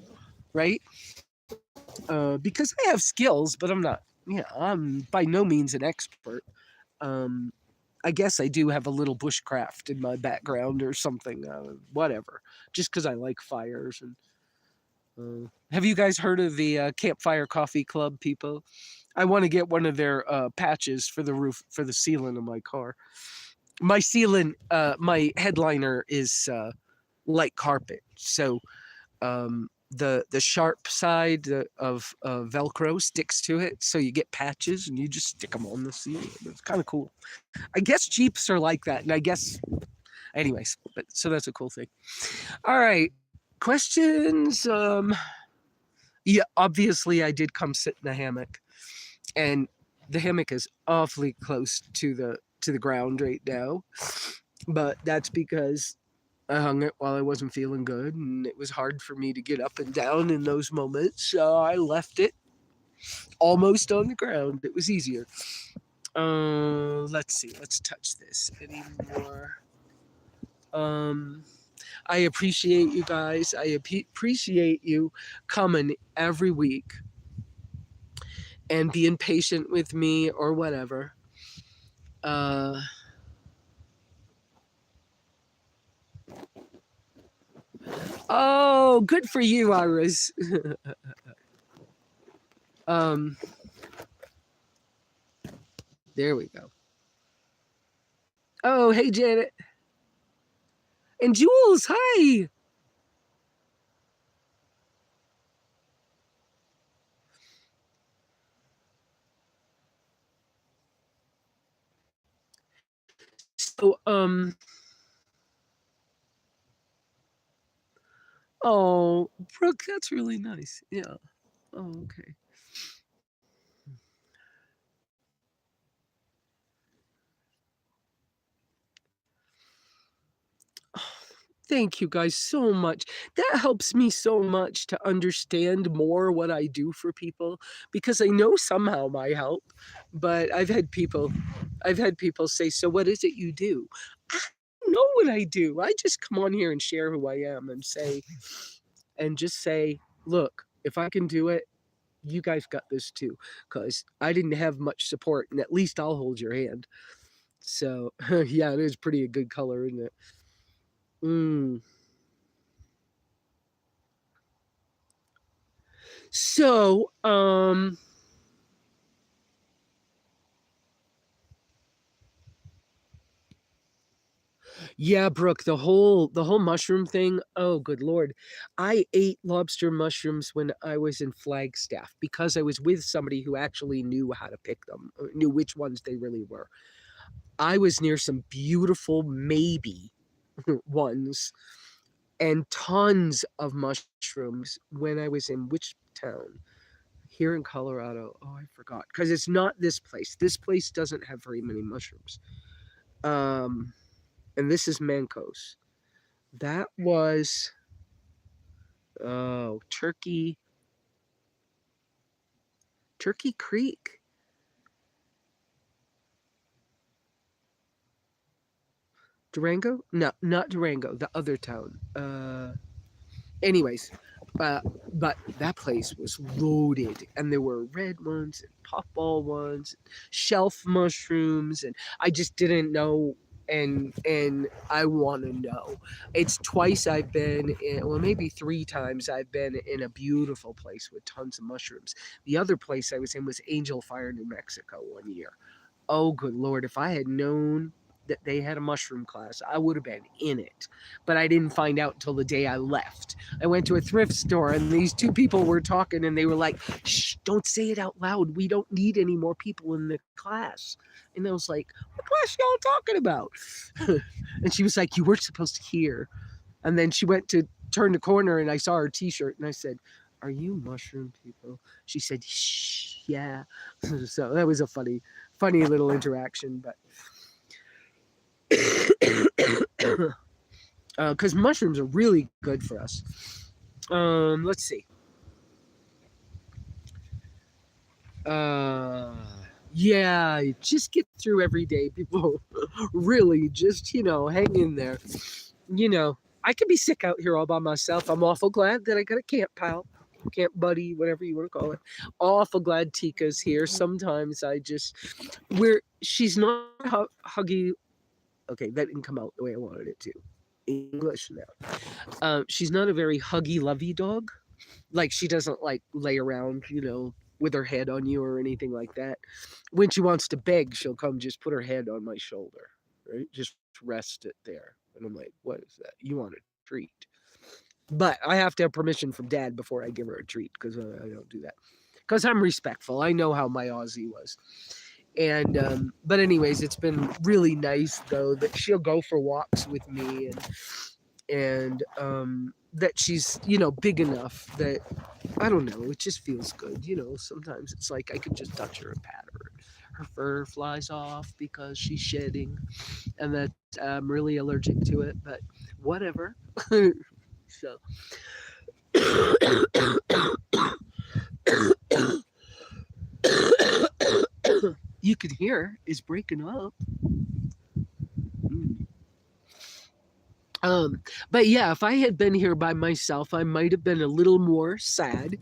Right? Because I have skills, but I'm not, I'm by no means an expert. Um, I guess I do have a little bushcraft in my background or something, whatever, just because I like fires. And have you guys heard of the Campfire Coffee Club, people? I want to get one of their patches for the roof, for the ceiling of my car. My ceiling, my headliner is light carpet, so the sharp side of Velcro sticks to it, so you get patches and you just stick them on the ceiling. It's kind of cool. I guess Jeeps are like that, and I guess, anyways, but so that's a cool thing. All right, questions. Yeah, obviously I did come sit in a hammock, and the hammock is awfully close to the ground right now, but that's because I hung it while I wasn't feeling good, and it was hard for me to get up and down in those moments, so I left it almost on the ground. It was easier. Let's see. Let's touch this anymore. I appreciate you guys. I appreciate you coming every week and being patient with me or whatever. Oh, good for you, Iris. um, there we go. Oh, hey, Janet. And Jules, hi. So, oh, Brooke, that's really nice. Yeah. Oh, okay. Thank you guys so much. That helps me so much to understand more what I do for people, because I know somehow my help, but I've had people say, "So what is it you do?" I don't know what I do. I just come on here and share who I am and just say, "Look, if I can do it, you guys got this too," cuz I didn't have much support, and at least I'll hold your hand. So, yeah, it is pretty a good color, isn't it? Mm. So, yeah, Brooke, the whole mushroom thing. Oh, good lord. I ate lobster mushrooms when I was in Flagstaff because I was with somebody who actually knew how to pick them, knew which ones they really were. I was near some beautiful maybe ones and tons of mushrooms when I was in which town? Here in Colorado. Oh, I forgot. Because it's not this place. This place doesn't have very many mushrooms. Um, and this is Mancos. That was Turkey Creek. Durango? No, not Durango, the other town. Anyways, uh, but that place was loaded, and there were red ones and puffball ones, shelf mushrooms, and I just didn't know. And I want to know. It's twice I've been in, well, maybe three times I've been in a beautiful place with tons of mushrooms. The other place I was in was Angel Fire, New Mexico, one year. Oh, good Lord. If I had known that they had a mushroom class, I would have been in it. But I didn't find out until the day I left. I went to a thrift store and these two people were talking and they were like, shh, don't say it out loud. We don't need any more people in the class. And I was like, what class y'all talking about? And she was like, you weren't supposed to hear. And then she went to turn the corner and I saw her t shirt and I said, are you mushroom people? She said, shh. yeah. So that was a funny little interaction. But because mushrooms are really good for us. Let's see. Uh, yeah, just get through every day, people. Really, just hang in there. I could be sick out here all by myself. I'm awful glad that I got a camp pal, camp buddy, whatever you want to call it. Awful glad Tika's here. Sometimes she's not huggy. Okay, that didn't come out the way I wanted it to. English now. She's not a very huggy, lovey dog. Like she doesn't like lay around, with her head on you or anything like that. When she wants to beg, she'll come just put her head on my shoulder, right? Just rest it there. And I'm like, what is that? You want a treat? But I have to have permission from Dad before I give her a treat because I don't do that. Because I'm respectful. I know how my Aussie was. And but anyways, it's been really nice though that she'll go for walks with me, and that she's big enough that I don't know, it just feels good. Sometimes it's like I could just touch her and pat her. Her fur flies off because she's shedding, and that I'm really allergic to it, but whatever. So you could hear is breaking up. But yeah, if I had been here by myself, I might have been a little more sad.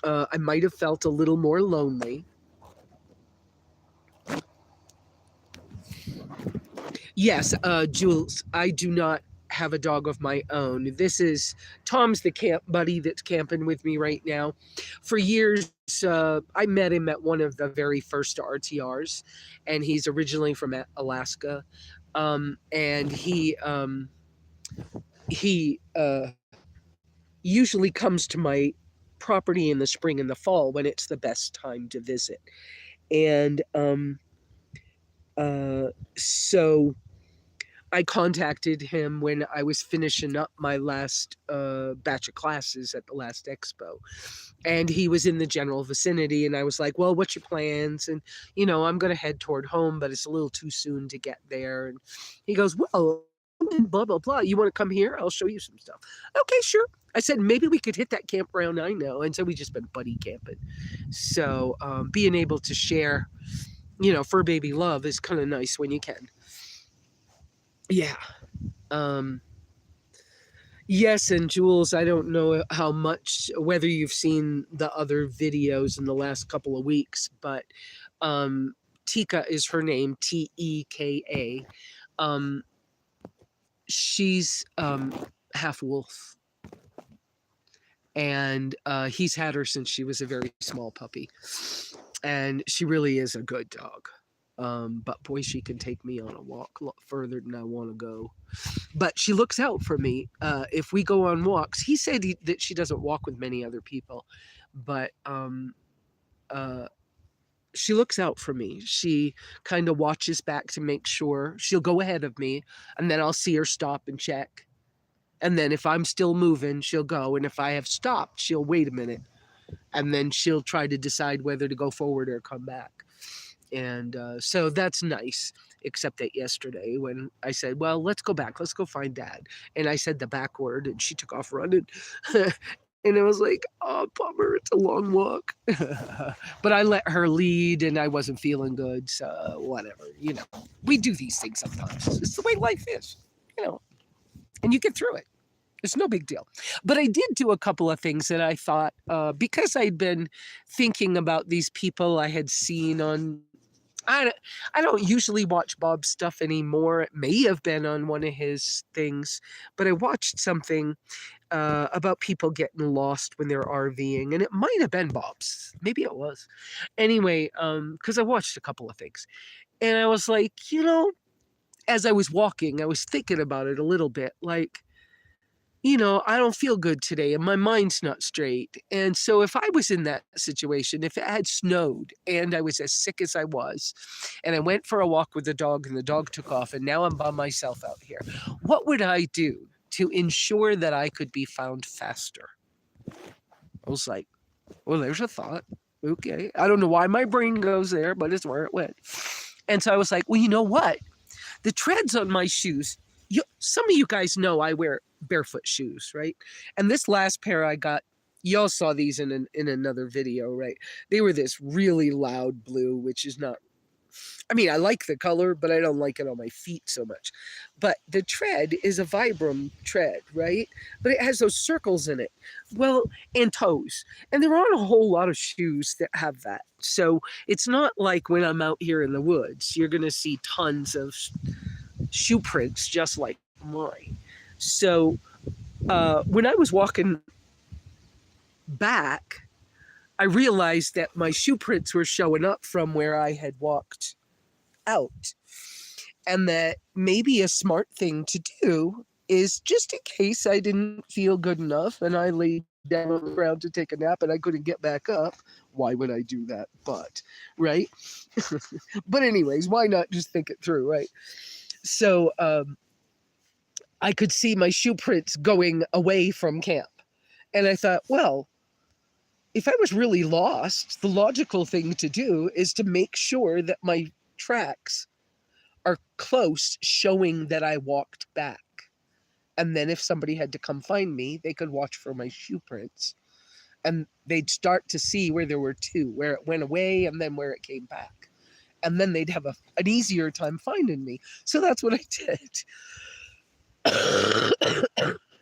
I might have felt a little more lonely. Yes, Jules, I do not have a dog of my own. Tom's the camp buddy that's camping with me right now. For years, I met him at one of the very first RTRs, and he's originally from Alaska. And he usually comes to my property in the spring and the fall when it's the best time to visit. And so I contacted him when I was finishing up my last batch of classes at the last expo. And he was in the general vicinity. And I was like, well, what's your plans? And, I'm going to head toward home, but it's a little too soon to get there. And he goes, well, blah, blah, blah. You want to come here? I'll show you some stuff. Okay, sure. I said, maybe we could hit that campground I know. And so we just been buddy camping. So being able to share, fur baby love is kind of nice when you can. Yeah. Yes, and Jules, I don't know whether you've seen the other videos in the last couple of weeks, but Tika is her name, Teka. She's half wolf, and he's had her since she was a very small puppy, and she really is a good dog. But boy, she can take me on a walk a lot further than I want to go. But she looks out for me. If we go on walks, he said that she doesn't walk with many other people, but she looks out for me. She kind of watches back to make sure. She'll go ahead of me, and then I'll see her stop and check. And then if I'm still moving, she'll go. And if I have stopped, she'll wait a minute. And then she'll try to decide whether to go forward or come back. And so that's nice, except that yesterday when I said, well, let's go back. Let's go find Dad. And I said the back word, and she took off running. And I was like, oh, bummer, it's a long walk. But I let her lead, and I wasn't feeling good. So whatever, we do these things sometimes. It's the way life is, and you get through it. It's no big deal. But I did do a couple of things that I thought, because I'd been thinking about these people I had seen on, I don't usually watch Bob's stuff anymore. It may have been on one of his things, but I watched something about people getting lost when they're RVing, and it might have been Bob's. Maybe it was. Anyway, because I watched a couple of things, and I was like, as I was walking, I was thinking about it a little bit, like, I don't feel good today and my mind's not straight. And so if I was in that situation, if it had snowed and I was as sick as I was, and I went for a walk with the dog and the dog took off and now I'm by myself out here, what would I do to ensure that I could be found faster? I was like, well, there's a thought. Okay. I don't know why my brain goes there, but it's where it went. And so I was like, well, you know what? The treads on my shoes, some of you guys know I wear barefoot shoes, right? And this last pair I got, y'all saw these in another video, right? They were this really loud blue, which is not, I mean, I like the color, but I don't like it on my feet so much. But the tread is a Vibram tread, right? But it has those circles in it. Well, and toes. And there aren't a whole lot of shoes that have that. So it's not like when I'm out here in the woods, you're going to see tons of shoe prints just like mine. So when I was walking back, I realized that my shoe prints were showing up from where I had walked out. And that maybe a smart thing to do is, just in case I didn't feel good enough and I laid down on the ground to take a nap and I couldn't get back up, why would I do that? But, right? But anyways, why not just think it through, right? So I could see my shoe prints going away from camp. And I thought, well, if I was really lost, the logical thing to do is to make sure that my tracks are close, showing that I walked back. And then if somebody had to come find me, they could watch for my shoe prints. And they'd start to see where there were two, where it went away and then where it came back. And then they'd have an easier time finding me. So that's what I did.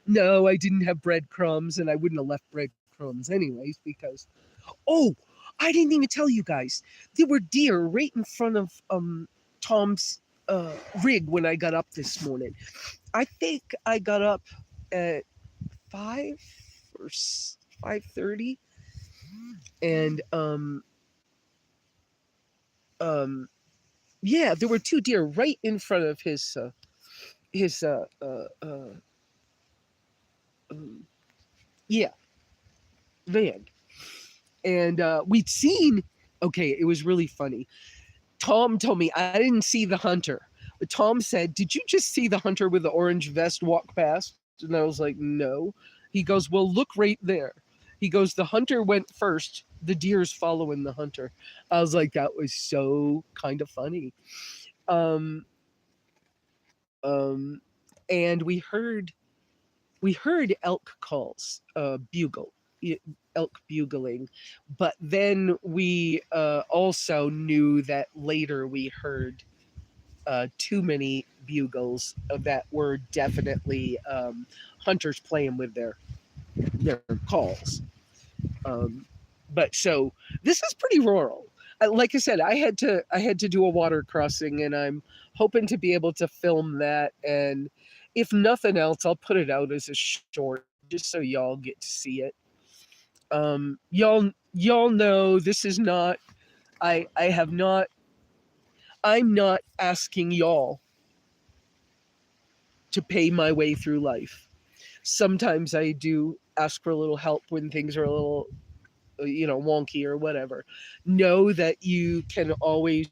No, I didn't have breadcrumbs, and I wouldn't have left breadcrumbs anyways, because, oh, I didn't even tell you guys. There were deer right in front of Tom's rig when I got up this morning. I think I got up at 5 or 5:30, and yeah, there were two deer right in front of his yeah, van. And we'd seen, okay, it was really funny. Tom told me I didn't see the hunter. But Tom said, "Did you just see the hunter with the orange vest walk past?" And I was like, "No." He goes, "Well, look right there." He goes, "The hunter went first. The deer's following the hunter." I was like, that was so kind of funny. Um, um, and we heard elk calls, elk bugling, but then we also knew that later we heard too many bugles that were definitely hunters playing with their calls. Um, but so this is pretty rural. Like I said, I had to do a water crossing, and I'm hoping to be able to film that. And if nothing else, I'll put it out as a short, just so y'all get to see it. Y'all know this is not. I have not. I'm not asking y'all to pay my way through life. Sometimes I do ask for a little help when things are a little, wonky or whatever. Know that you can always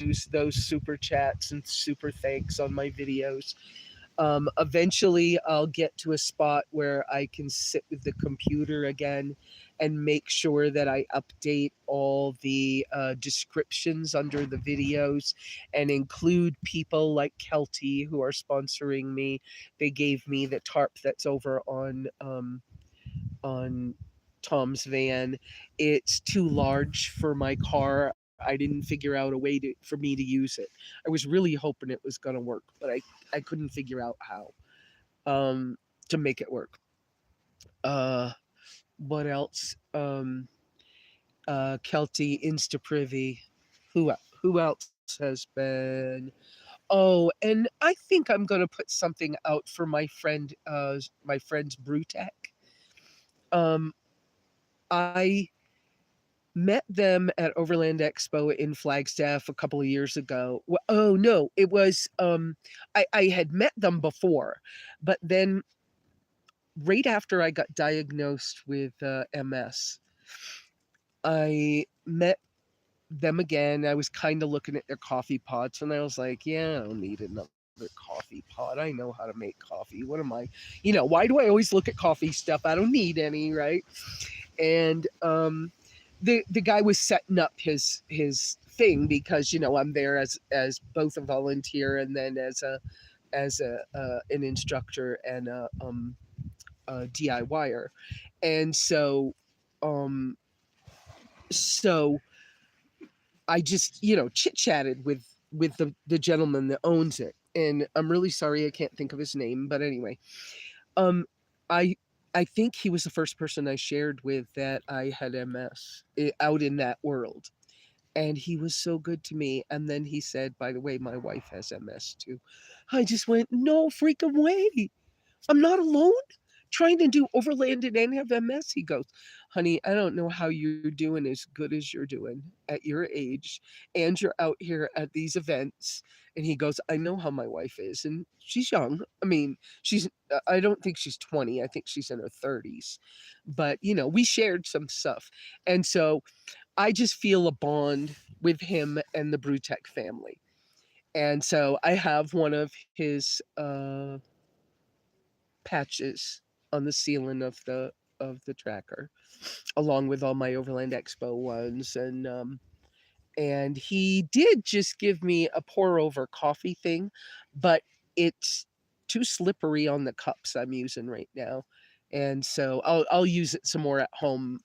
use those super chats and super thanks on my videos. Eventually, I'll get to a spot where I can sit with the computer again and make sure that I update all the descriptions under the videos and include people like Kelty who are sponsoring me. They gave me the tarp that's over on Tom's van. It's too large for my car. I didn't figure out a way for me to use it. I was really hoping it was going to work, but I couldn't figure out how to make it work. Uh, what else? Kelty, Instaprivy. Who else has been? Oh, and I think I'm going to put something out for my friend's Brewtech. Um, I met them at Overland Expo in Flagstaff a couple of years ago. Oh no, it was I had met them before, but then right after I got diagnosed with MS, I met them again. I was kind of looking at their coffee pots, and I was like, yeah, I don't need another coffee pot. I know how to make coffee. What am I, why do I always look at coffee stuff? I don't need any, right? And the guy was setting up his thing because I'm there as both a volunteer and then as an instructor and a DIYer, and um so I just chit chatted with the gentleman that owns it, and I'm really sorry I can't think of his name, but anyway, um I I think he was the first person I shared with that I had MS out in that world. And he was so good to me. And then he said, by the way, my wife has MS too. I just went, no freaking way. I'm not alone trying to do overlanded and have MS. He goes, honey, I don't know how you're doing as good as you're doing at your age. And you're out here at these events. And he goes, I know how my wife is. And she's young. I mean, I don't think she's 20. I think she's in her 30s. But, we shared some stuff. And so I just feel a bond with him and the Brewtech family. And so I have one of his patches on the ceiling of the tracker, along with all my Overland Expo ones. And he did just give me a pour over coffee thing, but it's too slippery on the cups I'm using right now. And so I'll use it some more at home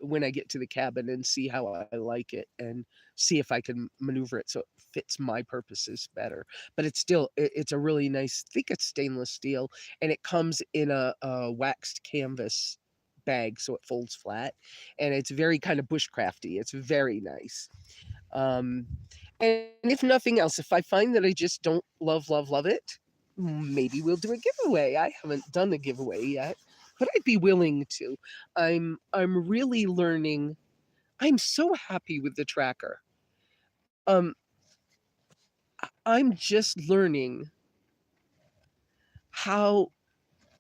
when I get to the cabin and see how I like it and see if I can maneuver it so it fits my purposes better. But it's a really nice, I think it's stainless steel, and it comes in a waxed canvas bag so it folds flat, and it's very kind of bushcrafty. It's very nice. Um, and if nothing else, if I find that I just don't love it, maybe we'll do a giveaway. I haven't done a giveaway yet, but I'd be willing to. I'm really learning. I'm so happy with the tracker. I'm just learning how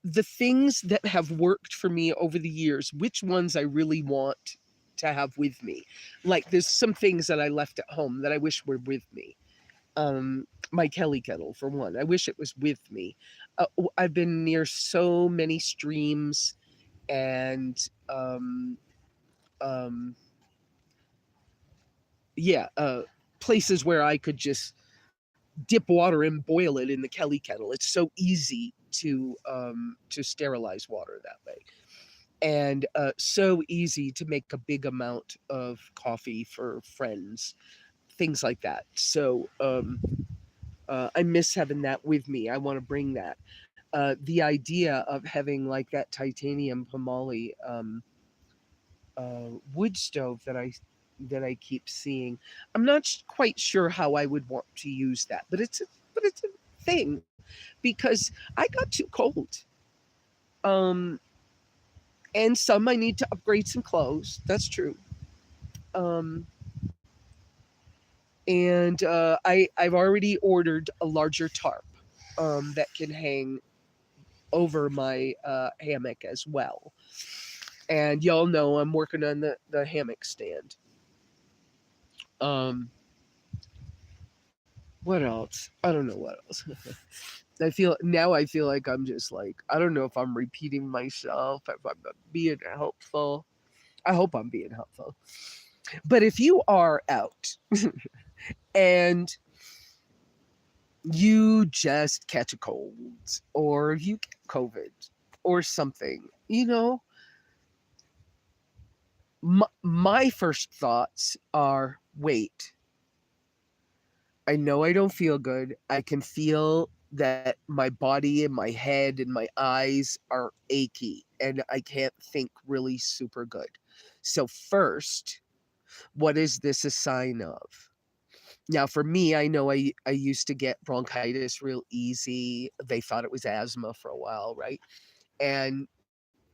the things that have worked for me over the years, which ones I really want to have with me. Like there's some things that I left at home that I wish were with me. My Kelly kettle, for one. I wish it was with me. I've been near so many streams and um, yeah, places where I could just dip water and boil it in the Kelly kettle. It's so easy to sterilize water that way, and so easy to make a big amount of coffee for friends, things like that. So I miss having that with me. I want to bring that. The idea of having like that titanium Pomali wood stove that I keep seeing. I'm not quite sure how I would want to use that, but it's a thing because I got too cold. Um, and some I need to upgrade some clothes. That's true. Um, and I've already ordered a larger tarp that can hang over my hammock as well. And y'all know I'm working on the hammock stand. Um, what else? I don't know what else. I feel like I'm just like I don't know if I'm repeating myself, if I'm being helpful. I hope I'm being helpful. But if you are out and you just catch a cold or you get COVID or something, my first thoughts are wait, I know I don't feel good. I can feel that my body and my head and my eyes are achy and I can't think really super good. So, first, what is this a sign of? Now, for me, I know I used to get bronchitis real easy. They thought it was asthma for a while, right? And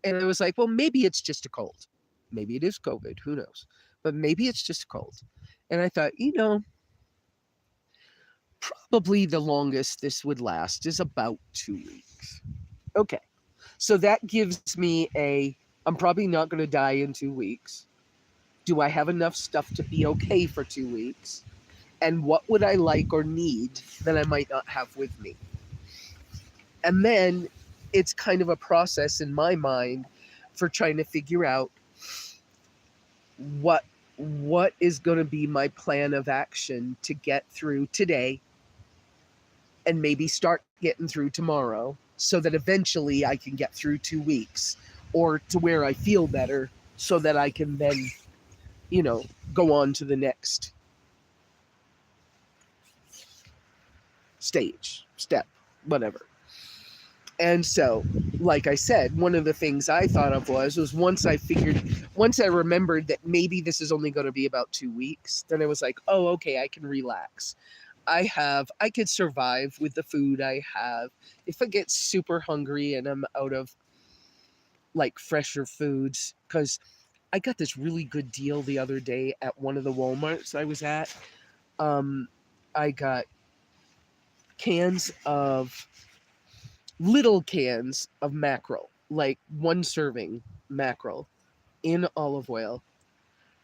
I was like, well, maybe it's just a cold. Maybe it is COVID, who knows? But maybe it's just a cold. And I thought, probably the longest this would last is about 2 weeks. Okay. So that gives me I'm probably not going to die in 2 weeks. Do I have enough stuff to be okay for 2 weeks? And what would I like or need that I might not have with me? And then it's kind of a process in my mind for trying to figure out what what is going to be my plan of action to get through today and maybe start getting through tomorrow so that eventually I can get through 2 weeks or to where I feel better so that I can then, you know, go on to the next stage, step, whatever. And so, like I said, one of the things I thought of was once I remembered that maybe this is only going to be about 2 weeks, then I was like, oh, okay, I can relax. I could survive with the food I have. If I get super hungry and I'm out of like fresher foods, because I got this really good deal the other day at one of the Walmarts I was at. Um, I got cans of little cans of mackerel, like one serving mackerel in olive oil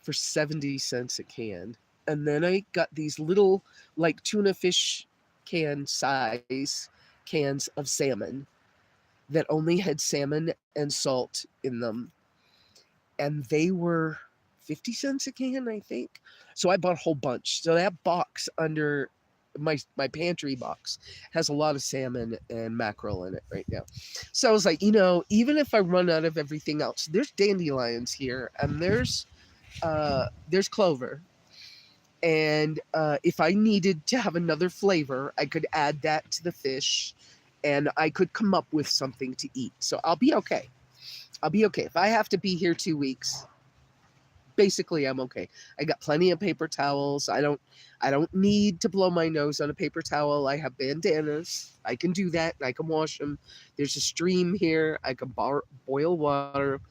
for 70 cents a can. And then I got these little, like tuna fish can size cans of salmon that only had salmon and salt in them. And they were 50 cents a can, I think. So I bought a whole bunch. So that box under my pantry box has a lot of salmon and mackerel in it right now. So I was like, even if I run out of everything else, there's dandelions here and there's clover. And if I needed to have another flavor, I could add that to the fish and I could come up with something to eat. So I'll be okay. I'll be okay. If I have to be here 2 weeks, basically I'm okay. I got plenty of paper towels. I don't need to blow my nose on a paper towel. I have bandanas. I can do that. I can wash them. There's a stream here. I can boil water.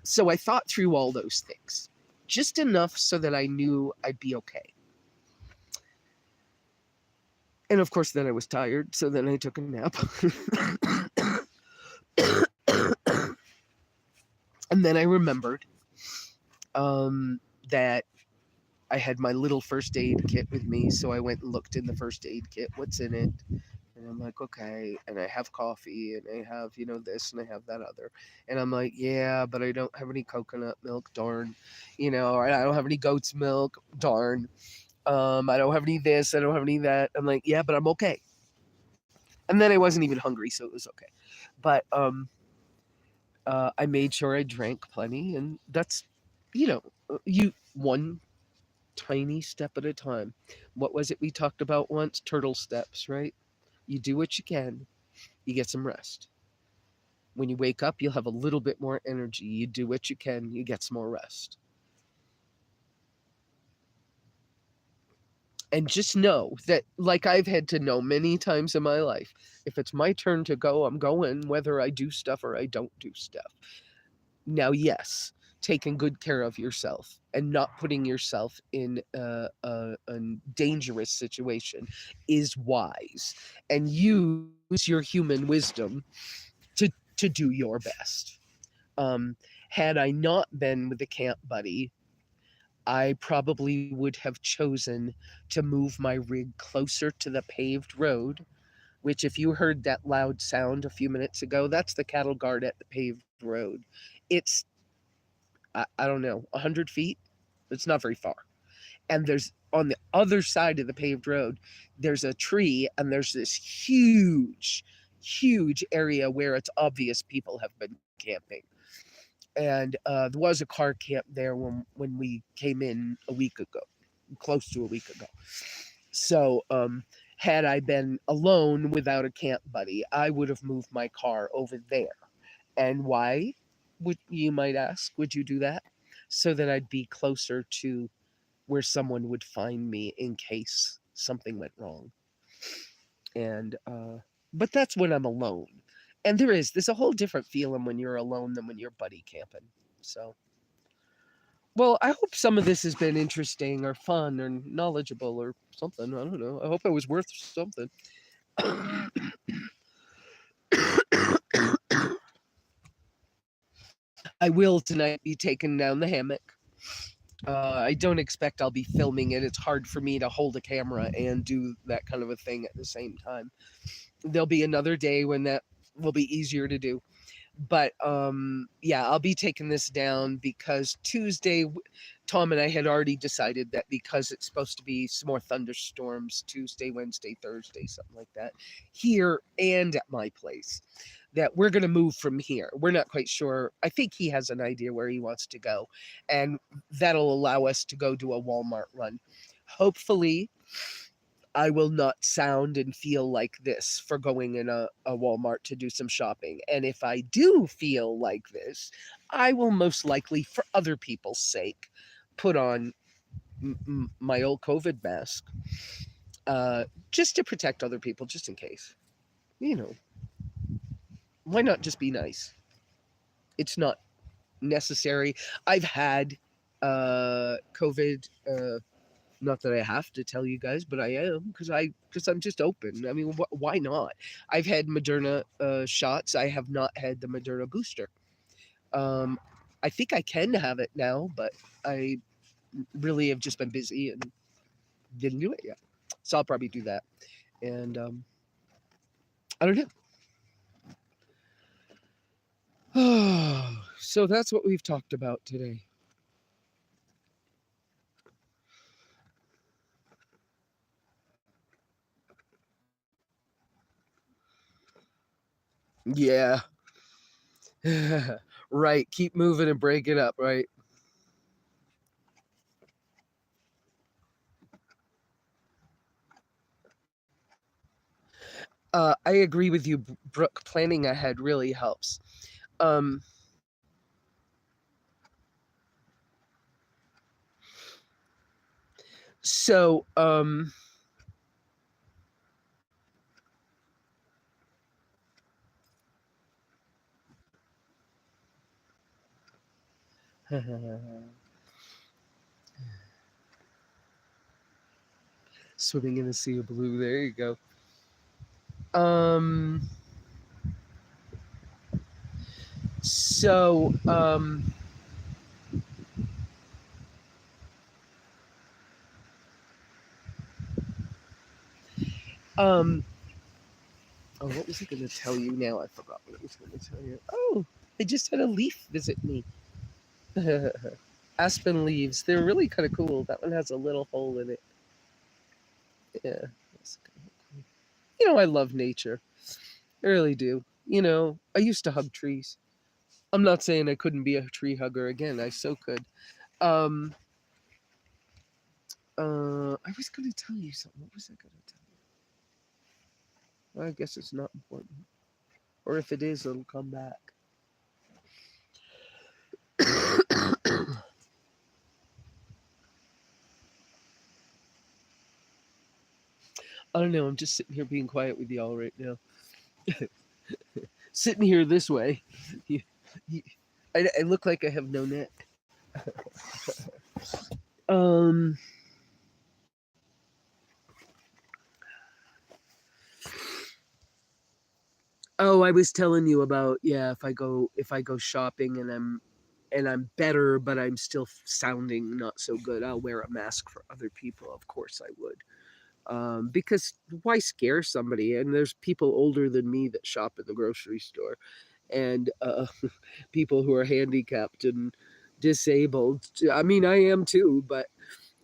So I thought through all those things. Just enough so that I knew I'd be okay. And of course then I was tired, so then I took a nap. And then I remembered that I had my little first aid kit with me, so I went and looked in the first aid kit, what's in it. And I'm like, okay. And I have coffee and I have, this and I have that other. And I'm like, yeah, but I don't have any coconut milk, darn. Or I don't have any goat's milk, darn. I don't have any this, I don't have any that. I'm like, yeah, but I'm okay. And then I wasn't even hungry, so it was okay. But I made sure I drank plenty, and that's, you one tiny step at a time. What was it we talked about once? Turtle steps, right? You do what you can, you get some rest. When you wake up, you'll have a little bit more energy. You do what you can, you get some more rest. And just know that, like I've had to know many times in my life, if it's my turn to go, I'm going, whether I do stuff or I don't do stuff. Now, yes, taking good care of yourself and not putting yourself in a dangerous situation is wise. And use your human wisdom to to do your best. Um, had I not been with the camp buddy, I probably would have chosen to move my rig closer to the paved road, which, if you heard that loud sound a few minutes ago, that's the cattle guard at the paved road. It's, I don't know, 100 feet? It's not very far. And there's, on the other side of the paved road, there's a tree and there's this huge, huge area where it's obvious people have been camping. And there was a car camp there when we came in a week ago, close to a week ago. So had I been alone without a camp buddy, I would have moved my car over there. And why, would you might ask, would you do that? So that I'd be closer to where someone would find me in case something went wrong. And but that's when I'm alone. And there's a whole different feeling when you're alone than when you're buddy camping. So, well, I hope some of this has been interesting or fun or knowledgeable or something. I don't know. I hope it was worth something. I will tonight be taking down the hammock. I don't expect I'll be filming it. It's hard for me to hold a camera and do that kind of a thing at the same time. There'll be another day when that will be easier to do. But yeah, I'll be taking this down because Tom and I had already decided that because it's supposed to be some more thunderstorms Tuesday, Wednesday, Thursday, something like that, here and at my place, that we're going to move from here. We're not quite sure. I think he has an idea where he wants to go, and that'll allow us to go do a Walmart run. Hopefully, I will not sound and feel like this for going in a Walmart to do some shopping. And if I do feel like this, I will most likely, for other people's sake, put on my old COVID mask just to protect other people, just in case. You know, why not just be nice? It's not necessary. I've had COVID. Not that I have to tell you guys, but I am because I'm just open. I mean, why not? I've had Moderna shots. I have not had the Moderna booster. Um, I think I can have it now, but I really have just been busy and didn't do it yet. So I'll probably do that. And I don't know. So that's what we've talked about today. Yeah. Right. Keep moving and break it up, right? I agree with you, Brooke. Planning ahead really helps. Um, so, swimming in a sea of blue. There you go. Um, so, um, oh, what was I going to tell you now? I forgot what I was going to tell you. Oh, I just had a leaf visit me. Aspen leaves. They're really kind of cool. That one has a little hole in it. Yeah. You know, I love nature. I really do. You know, I used to hug trees. I'm not saying I couldn't be a tree hugger again. I so could. Um, I was going to tell you something. What was I going to tell you? Well, I guess it's not important. Or if it is, it'll come back. I don't know. I'm just sitting here being quiet with y'all right now. Sitting here this way. I look like I have no neck. um. Oh, I was telling you about, yeah, if I go shopping and I'm better, but I'm still sounding not so good, I'll wear a mask for other people. Of course I would. Because why scare somebody? And there's people older than me that shop in the grocery store, and people who are handicapped and disabled. I mean, I am too, but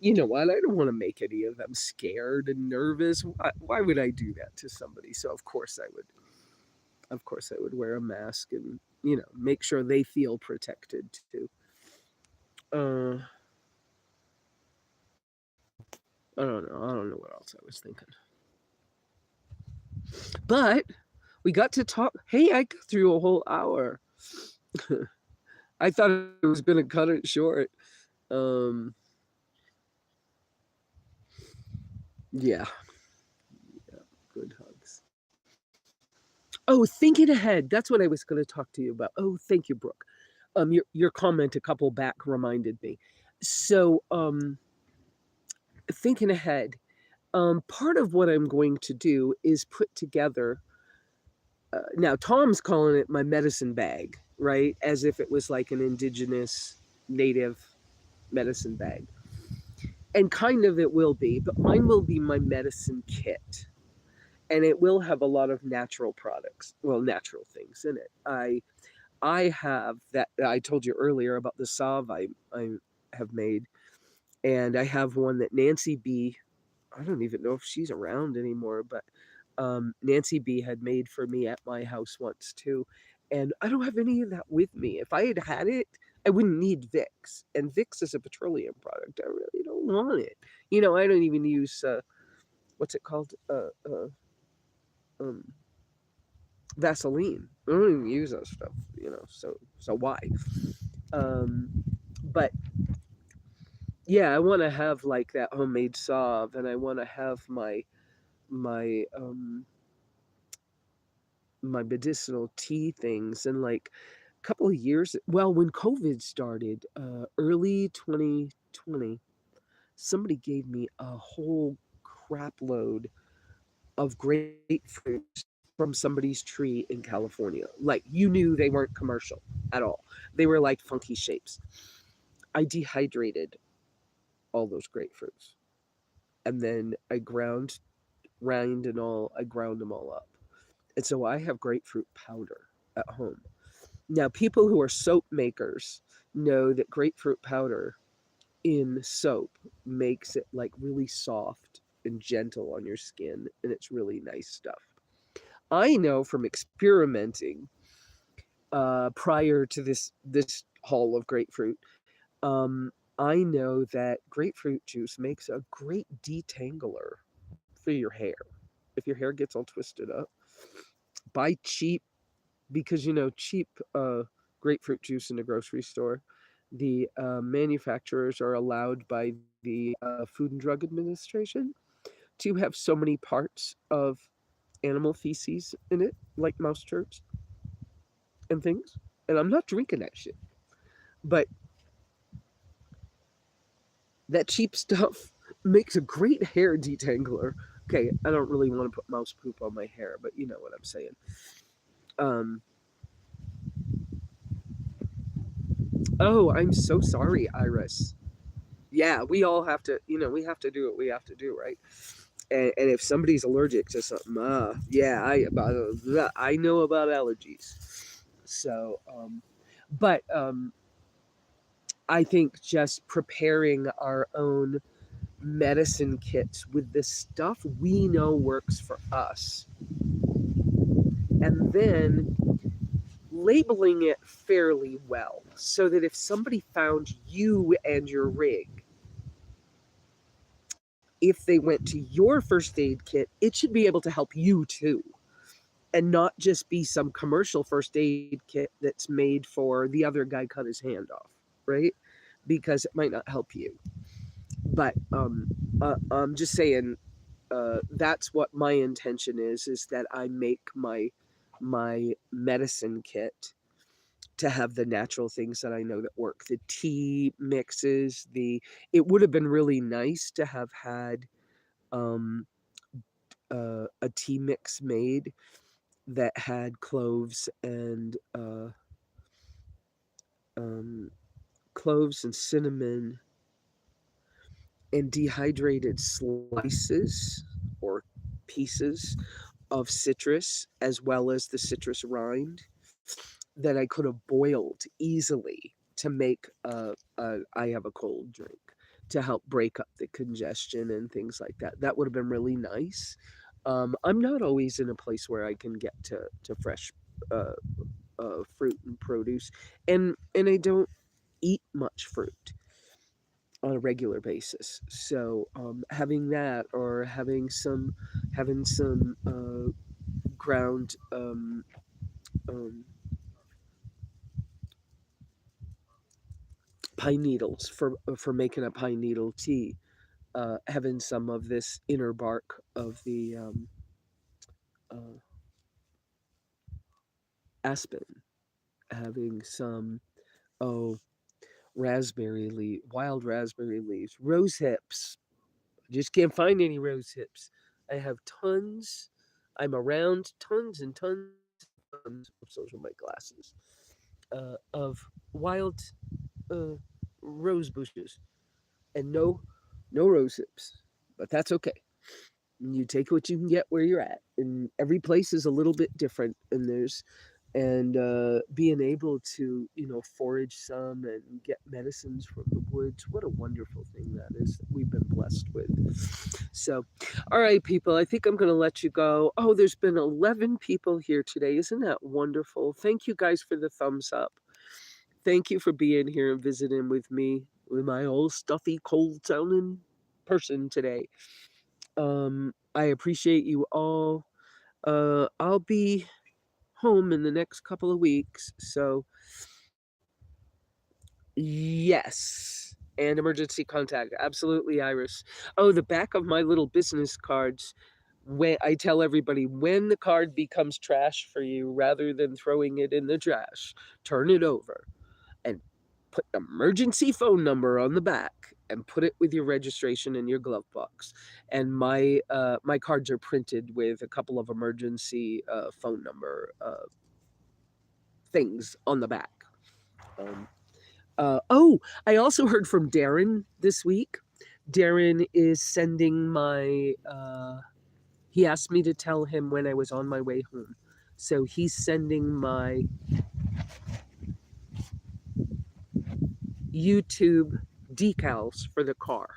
you know what? I don't want to make any of them scared and nervous. Why would I do that to somebody? So of course I would. Of course I would wear a mask and make sure they feel protected too. Uh, I don't know. I don't know what else I was thinking. But we got to talk. Hey, I got through a whole hour. I thought I was going to cut it short. Um, yeah. Yeah. Good hugs. Oh, thinking ahead. That's what I was going to talk to you about. Oh, thank you, Brooke. Your comment a couple back reminded me. So, thinking ahead. Part of what I'm going to do is put together. Now, Tom's calling it my medicine bag, right? As if it was like an indigenous native medicine bag. And kind of it will be, but mine will be my medicine kit. And it will have a lot of natural products, well, natural things in it. I have that I told you earlier about the salve I have made. And I have one that Nancy B. I don't even know if she's around anymore, but Nancy B had made for me at my house once too. And I don't have any of that with me. If I had had it, I wouldn't need Vicks. And Vicks is a petroleum product. I really don't want it. I don't even use what's it called? Um, Vaseline. I don't even use that stuff. So why? Um, but yeah, I want to have like that homemade salve, and I want to have my my medicinal tea things. And like a couple of years, well, when COVID started, early 2020, somebody gave me a whole crap load of grapefruits from somebody's tree in California. Like, you knew they weren't commercial at all. They were like funky shapes. I dehydrated all those grapefruits, and then rind and all, I ground them all up. And so I have grapefruit powder at home. Now, people who are soap makers know that grapefruit powder in soap makes it like really soft and gentle on your skin, and it's really nice stuff. I know from experimenting prior to this haul of grapefruit, I know that grapefruit juice makes a great detangler for your hair. If your hair gets all twisted up, buy cheap, because cheap grapefruit juice in the grocery store. The manufacturers are allowed by the Food and Drug Administration to have so many parts of animal feces in it, like mouse turds and things. And I'm not drinking that shit. But that cheap stuff makes a great hair detangler. Okay, I don't really want to put mouse poop on my hair, but you know what I'm saying. Um, oh, I'm so sorry, Iris. Yeah, we all have to, we have to do what we have to do, right? And if somebody's allergic to something, yeah, I know about allergies. So, but I think just preparing our own medicine kits with the stuff we know works for us, and then labeling it fairly well so that if somebody found you and your rig, if they went to your first aid kit, it should be able to help you too, and not just be some commercial first aid kit that's made for the other guy cut his hand off, right? Because it might not help you. But I'm just saying, that's what my intention is that I make my medicine kit to have the natural things that I know that work. The tea mixes, it would have been really nice to have had um, a tea mix made that had um, cloves and cinnamon and dehydrated slices or pieces of citrus, as well as the citrus rind, that I could have boiled easily to make I have a cold drink, to help break up the congestion and things like that. That would have been really nice. I'm not always in a place where I can get to fresh uh, fruit and produce, and I don't eat much fruit on a regular basis. So having that, or having some ground um, pine needles for making a pine needle tea, having some of this inner bark of the uh, aspen, having some, oh, wild raspberry leaves, rose hips. I just can't find any rose hips. I have tons. I'm around tons and tons and tons. Oops, those are my glasses. Of wild uh, rose bushes, and no rose hips, but that's okay. You take what you can get where you're at, and every place is a little bit different. And and being able to, forage some and get medicines from the woods. What a wonderful thing that is that we've been blessed with. So, all right, people, I think I'm going to let you go. Oh, there's been 11 people here today. Isn't that wonderful? Thank you guys for the thumbs up. Thank you for being here and visiting with me, with my old stuffy, cold sounding person today. I appreciate you all. I'll be home in the next couple of weeks. So, yes. And emergency contact. Absolutely, Iris. Oh, the back of my little business cards. When I tell everybody, when the card becomes trash for you, rather than throwing it in the trash, turn it over and put emergency phone number on the back and put it with your registration in your glove box. And my cards are printed with a couple of emergency phone number things on the back. Oh, I also heard from Darren this week. Darren is sending my. He asked me to tell him when I was on my way home, so he's sending my YouTube decals for the car.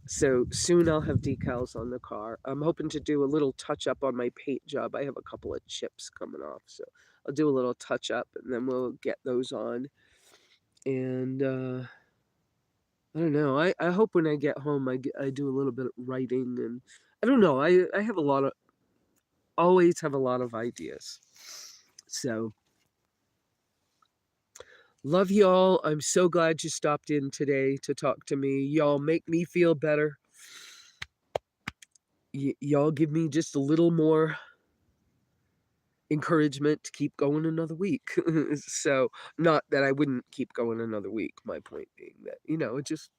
So soon I'll have decals on the car. I'm hoping to do a little touch up on my paint job. I have a couple of chips coming off, so I'll do a little touch up and then we'll get those on. And I don't know. I hope when I get home I do a little bit of writing, and I don't know. I have always have a lot of ideas. So love y'all. I'm so glad you stopped in today to talk to me. Y'all make me feel better. Y'all give me just a little more encouragement to keep going another week. So not that I wouldn't keep going another week. My point being that,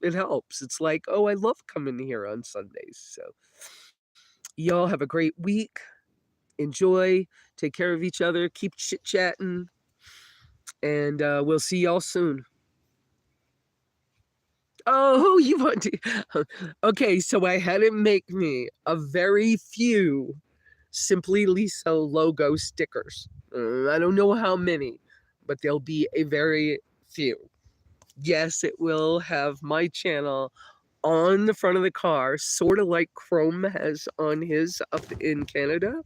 it helps. It's like, oh, I love coming here on Sundays. So y'all have a great week. Enjoy. Take care of each other. Keep chit chatting. And we'll see y'all soon. Oh, you want to? Okay, so I had him make me a very few SimplyLesa logo stickers. I don't know how many, but there'll be a very few. Yes, it will have my channel on the front of the car, sort of like Chrome has on his up in Canada,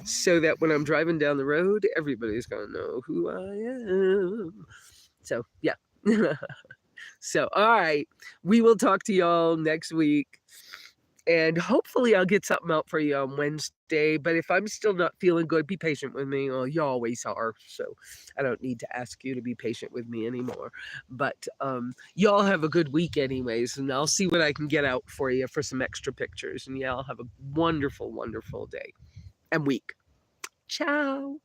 so that when I'm driving down the road, everybody's going to know who I am. So, yeah. So, all right. We will talk to y'all next week. And hopefully I'll get something out for you on Wednesday. But if I'm still not feeling good, be patient with me. Well, you always are. So I don't need to ask you to be patient with me anymore. But y'all have a good week anyways. And I'll see what I can get out for you for some extra pictures. And y'all have a wonderful, wonderful day and week. Ciao.